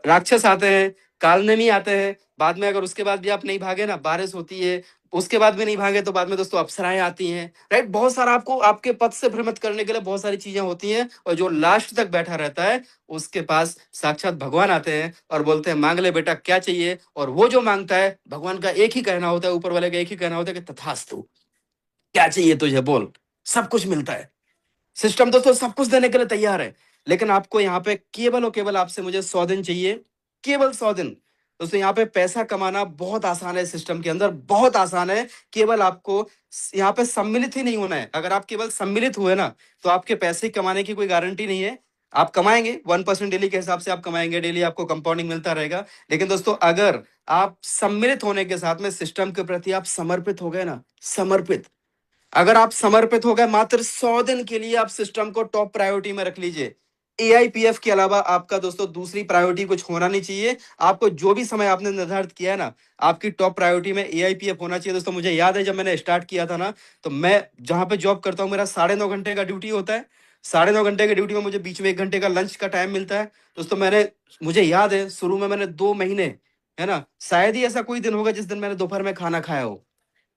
राक्षस आते हैं, कालनेमी आते हैं। बाद में अगर उसके बाद भी आप नहीं भागे ना, बारिश होती है, उसके बाद भी नहीं भागे तो बाद में दोस्तों अप्सराएं आती हैं, राइट। बहुत सारा आपको आपके पथ से भ्रमित करने के लिए बहुत सारी चीजें होती हैं, और जो लास्ट तक बैठा रहता है उसके पास साक्षात भगवान आते हैं और बोलते हैं मांग ले बेटा क्या चाहिए। और वो जो मांगता है, भगवान का एक ही कहना होता है, ऊपर वाले का एक ही कहना होता है कि तथास्तु, क्या चाहिए तुझे बोल, सब कुछ मिलता है। सिस्टम दोस्तों सब कुछ देने के लिए तैयार है। लेकिन आपको यहाँ पे केवल और केवल आपसे मुझे 100 दिन चाहिए, केवल 100 दिन। दोस्तों यहाँ पे पैसा कमाना बहुत आसान है, सिस्टम के अंदर बहुत आसान है। केवल आपको यहाँ पे सम्मिलित ही नहीं होना है। अगर आप केवल सम्मिलित हुए ना, तो आपके पैसे कमाने की कोई गारंटी नहीं है। आप कमाएंगे 1% डेली के हिसाब से आप कमाएंगे, डेली आपको कंपाउंडिंग मिलता रहेगा। लेकिन दोस्तों अगर आप सम्मिलित होने के साथ में सिस्टम के प्रति आप समर्पित हो गए ना, समर्पित, अगर आप समर्पित हो गए, मात्र 100 दिन के लिए आप सिस्टम को टॉप प्रायोरिटी में रख लीजिए। AIPF के अलावा आपका दोस्तों दूसरी प्रायोरिटी कुछ होना नहीं चाहिए। आपको जो भी समय आपने निर्धारित किया है ना, आपकी टॉप प्रायोरिटी में AIPF होना चाहिए। दोस्तों मुझे याद है जब मैंने स्टार्ट किया था ना, तो मैं जहां पे जॉब करता हूं, मेरा 9.5 घंटे का ड्यूटी होता है। 9.5 घंटे की ड्यूटी में मुझे बीच में 1 घंटे का लंच का टाइम मिलता है। दोस्तों मुझे याद है शुरू में मैंने 2 महीने, है ना, शायद ही ऐसा कोई दिन होगा जिस दिन मैंने दोपहर में खाना खाया हो।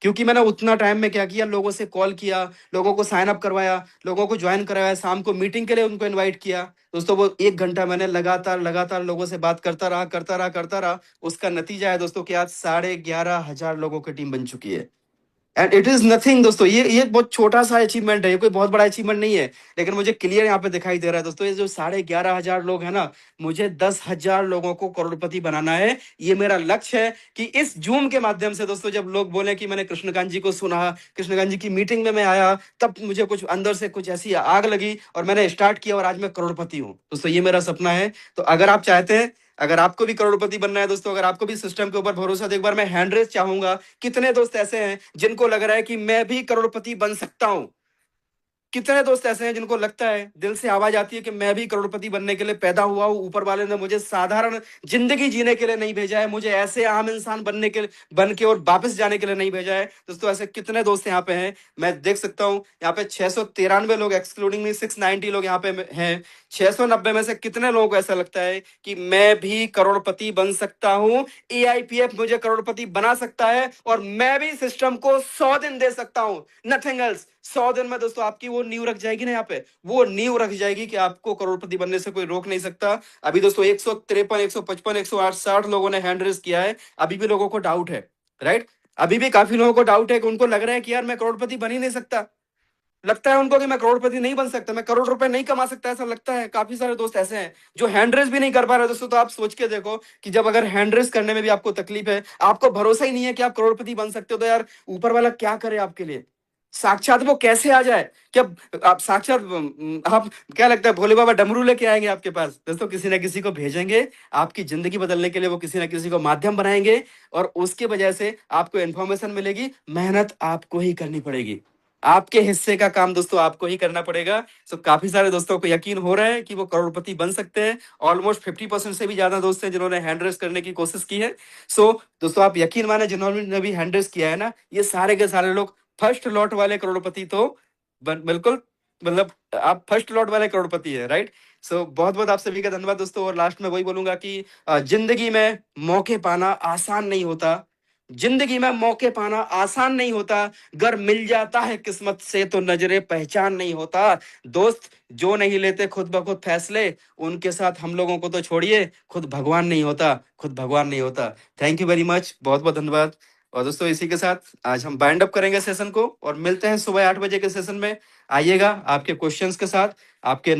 क्योंकि मैंने उतना टाइम में क्या किया, लोगों से कॉल किया, लोगों को साइन अप करवाया, लोगों को ज्वाइन करवाया, शाम को मीटिंग के लिए उनको इनवाइट किया। दोस्तों वो 1 घंटा मैंने लगातार लोगों से बात करता रहा। उसका नतीजा है दोस्तों कि आज 11,500 लोगों की टीम बन चुकी है। एंड इट इज नथिंग दोस्तों, ये बहुत छोटा सा अचीवमेंट है, ये कोई बहुत बड़ा अचीवमेंट नहीं है, लेकिन मुझे क्लियर यहाँ पे दिखाई दे रहा है दोस्तों, ये जो 11,500 लोग हैं ना, मुझे 10,000 लोगों को करोड़पति बनाना है। ये मेरा लक्ष्य है कि इस जूम के माध्यम से दोस्तों, जब लोग बोले कि मैंने कृष्णकांत जी को सुना, कृष्णकांत जी की मीटिंग में मैं आया, तब मुझे कुछ अंदर से कुछ ऐसी आग लगी और मैंने स्टार्ट किया और आज मैं करोड़पति हूँ। दोस्तों ये मेरा सपना है। तो अगर आप चाहते हैं, अगर आपको भी करोड़पति बनना है दोस्तों, अगर आपको भी सिस्टम के ऊपर भरोसा, तो एक बार मैं हैंड रेस चाहूंगा। कितने दोस्त ऐसे हैं जिनको लग रहा है कि मैं भी करोड़पति बन सकता हूं? कितने दोस्त ऐसे हैं जिनको लगता है, दिल से आवाज आती है कि मैं भी करोड़पति बनने के लिए पैदा हुआ हूं, ऊपर वाले ने मुझे साधारण जिंदगी जीने के लिए नहीं भेजा है, मुझे ऐसे आम इंसान बन के और वापस जाने के लिए नहीं भेजा है। दोस्तों ऐसे कितने दोस्त यहाँ पे हैं, मैं देख सकता हूं यहाँ पे 693 लोग, एक्सक्लूडिंग मी 690 लोग यहाँ पे हैं। 690 में से कितने लोगों को ऐसा लगता है कि मैं भी करोड़पति बन सकता हूं, AIPF मुझे करोड़पति बना सकता है और मैं भी सिस्टम को 100 दिन दे सकता हूं, नथिंग एल्स। 100 दिन में दोस्तों आपकी वो नींव रख जाएगी ना, यहाँ पे वो नींव रख जाएगी कि आपको करोड़पति बनने से कोई रोक नहीं सकता। अभी दोस्तों 153, 155, 160 लोगों ने हैंड रेस किया है। अभी भी लोगों को डाउट है, राइट? अभी भी काफी लोगों को डाउट है कि उनको लग रहा है कि यार मैं करोड़पति बन ही नहीं सकता, लगता है उनको कि मैं करोड़पति नहीं बन सकता, मैं करोड़ रुपए नहीं कमा सकता, ऐसा लगता है। काफी सारे दोस्त ऐसे हैं जो हैंड रेस भी नहीं कर पा रहे दोस्तों। तो आप सोच के देखो कि जब अगर हैंड रेस करने में भी आपको तकलीफ है, आपको भरोसा ही नहीं है कि आप करोड़पति बन सकते हो, तो यार ऊपर वाला क्या करे आपके लिए? साक्षात वो कैसे आ जाए? क्या आप साक्षात आप क्या लगता है भोले बाबा डमरू लेके आएंगे आपके पास? दोस्तों किसी ना किसी को भेजेंगे आपकी जिंदगी बदलने के लिए, वो किसी ना किसी को माध्यम बनाएंगे और उसकी वजह से आपको इंफॉर्मेशन मिलेगी। मेहनत आपको ही करनी पड़ेगी, आपके हिस्से का काम दोस्तों आपको ही करना पड़ेगा। सो काफी सारे दोस्तों को यकीन हो रहा है कि वो करोड़पति बन सकते हैं। ऑलमोस्ट 50% से भी ज्यादा दोस्त हैं जिन्होंने हैंड रेस करने की कोशिश की है। सो दोस्तों आप यकीन माने, जिन्होंने भी हैंड रेस किया है ना, ये सारे के सारे लोग फर्स्ट लॉट वाले करोड़पति तो बिल्कुल, मतलब आप फर्स्ट लॉट वाले करोड़पति है, राइट? सो बहुत बहुत आप सभी का धन्यवाद दोस्तों। और लास्ट में वही बोलूंगा कि जिंदगी में मौके पाना आसान नहीं होता, जिंदगी में मौके पाना आसान नहीं होता, अगर मिल जाता है किस्मत से तो नजरे पहचान नहीं होता। दोस्त जो नहीं लेते खुद ब खुद फैसले, उनके साथ हम लोगों को तो छोड़िए, खुद भगवान नहीं होता, खुद भगवान नहीं होता। थैंक यू वेरी मच, बहुत बहुत धन्यवाद। और दोस्तों इसी के साथ आज हम बाइंड अप करेंगे सेशन को और मिलते हैं सुबह 8 बजे के सेशन में। आइएगा आपके क्वेश्चंस के साथ, आपके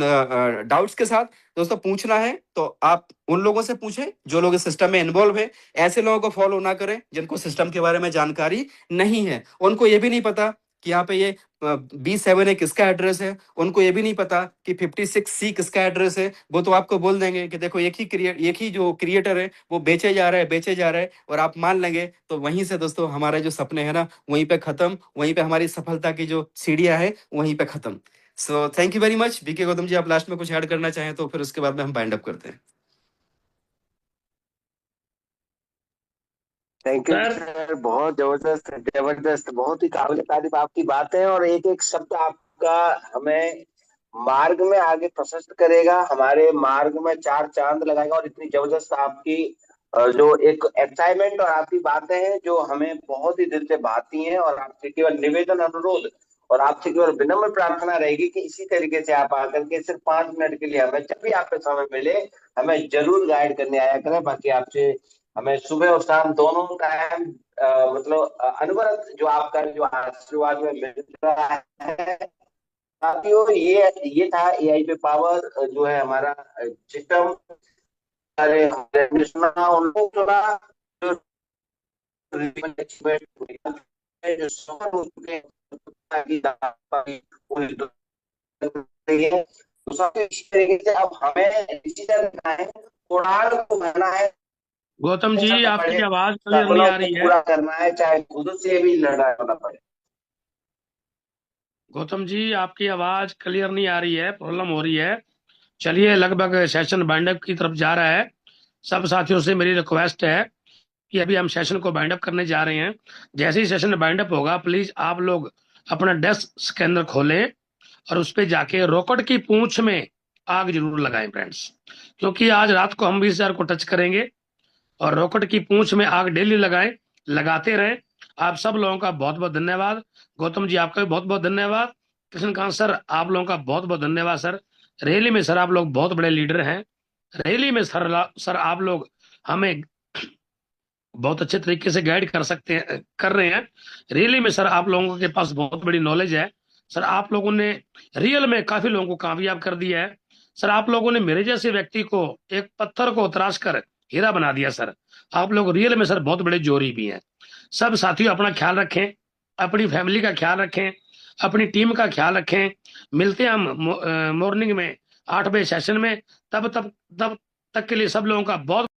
डाउट्स के साथ। दोस्तों पूछना है तो आप उन लोगों से पूछें जो लोग इस सिस्टम में इन्वॉल्व है। ऐसे लोगों को फॉलो ना करें जिनको सिस्टम के बारे में जानकारी नहीं है, उनको ये भी नहीं पता कि यहाँ पे ये B7A किसका एड्रेस है, उनको ये भी नहीं पता कि 56C किसका एड्रेस है। वो तो आपको बोल देंगे कि देखो एक ही जो क्रिएटर है वो बेचे जा रहा है, और आप मान लेंगे। तो वहीं से दोस्तों हमारे जो सपने हैं ना, वहीं पे खत्म, वहीं पे हमारी सफलता की जो सीढ़ियां है वहीं पे खत्म। So thank you very much. BK Gautam ji, आप लास्ट में कुछ ऐड करना चाहें तो फिर उसके बाद में हम बाइंड अप करते हैं। थैंक यू सर सर, बहुत जबरदस्त, बहुत ही काबिल तारीफ आपकी बातें, और एक एक शब्द आपका हमें मार्ग में आगे प्रशस्त करेगा, हमारे मार्ग में चार चांद लगाएगा। और इतनी जबरदस्त आपकी जो एक एक्साइटमेंट और आपकी बातें हैं जो हमें बहुत ही दिल से भाती हैं। और आपसे केवल निवेदन, अनुरोध और आपसे केवल विनम्र प्रार्थना रहेगी कि इसी तरीके से आप आकर के सिर्फ 5 मिनट के लिए हमें, जब भी आपको समय मिले, हमें जरूर गाइड करने आया करें। बाकी आपसे हमें सुबह और शाम दोनों टाइम मतलब अनवरत जो आपका जो आशीर्वाद में मिल रहा है। साथियों ये था AI पे पावर जो है हमारा सिस्टम। अरे हमने सुना, उन लोगों को सुना जो जो सफल हो चुके हैं, तो सबसे इसी तरीके से अब हमें डिसीजन लेना है, उड़ान को भरना है, गौतम जी करना आपकी पड़े, आवाज क्लियर नहीं सपनों आ को रही है। पूरा करना है, चाहे खुद से भी लड़ना पड़े। गौतम जी आपकी आवाज क्लियर नहीं आ रही है, प्रॉब्लम हो रही है। चलिए लगभग सेशन बाइंड अप की तरफ जा रहा है। सब साथियों से मेरी रिक्वेस्ट है कि अभी हम सेशन को बाइंड अप करने जा रहे हैं। जैसे ही सेशन बाइंड अप होगा, प्लीज आप लोग अपना डेस्क स्कैनर खोलें और उस पर जाके रॉकेट की पूंछ में आग जरूर लगाएं फ्रेंड्स, क्योंकि आज रात को हम 20,000 को टच करेंगे। और रॉकेट की पूंछ में आग डेली लगाएं, लगाते रहें। आप सब लोगों का बहुत बहुत धन्यवाद। गौतम जी आपका भी बहुत बहुत धन्यवाद। कृष्णकांत सर आप लोगों का बहुत बहुत धन्यवाद सर। रैली में सर आप लोग बहुत बड़े लीडर हैं। रैली में सर आप लोग हमें बहुत अच्छे तरीके से गाइड कर रहे हैं। रैली में सर आप लोगों के पास बहुत बड़ी नॉलेज है सर। आप लोगों ने रियल में काफी लोगों को कामयाब कर दिया है सर। आप लोगों ने मेरे जैसे व्यक्ति को एक पत्थर को तराश कर हीरा बना दिया सर। आप लोग रियल में सर बहुत बड़े जोरी भी हैं। सब साथियों अपना ख्याल रखें, अपनी फैमिली का ख्याल रखें, अपनी टीम का ख्याल रखें। मिलते हैं हम मॉर्निंग में 8 बजे सेशन में। तब तक के लिए सब लोगों का बहुत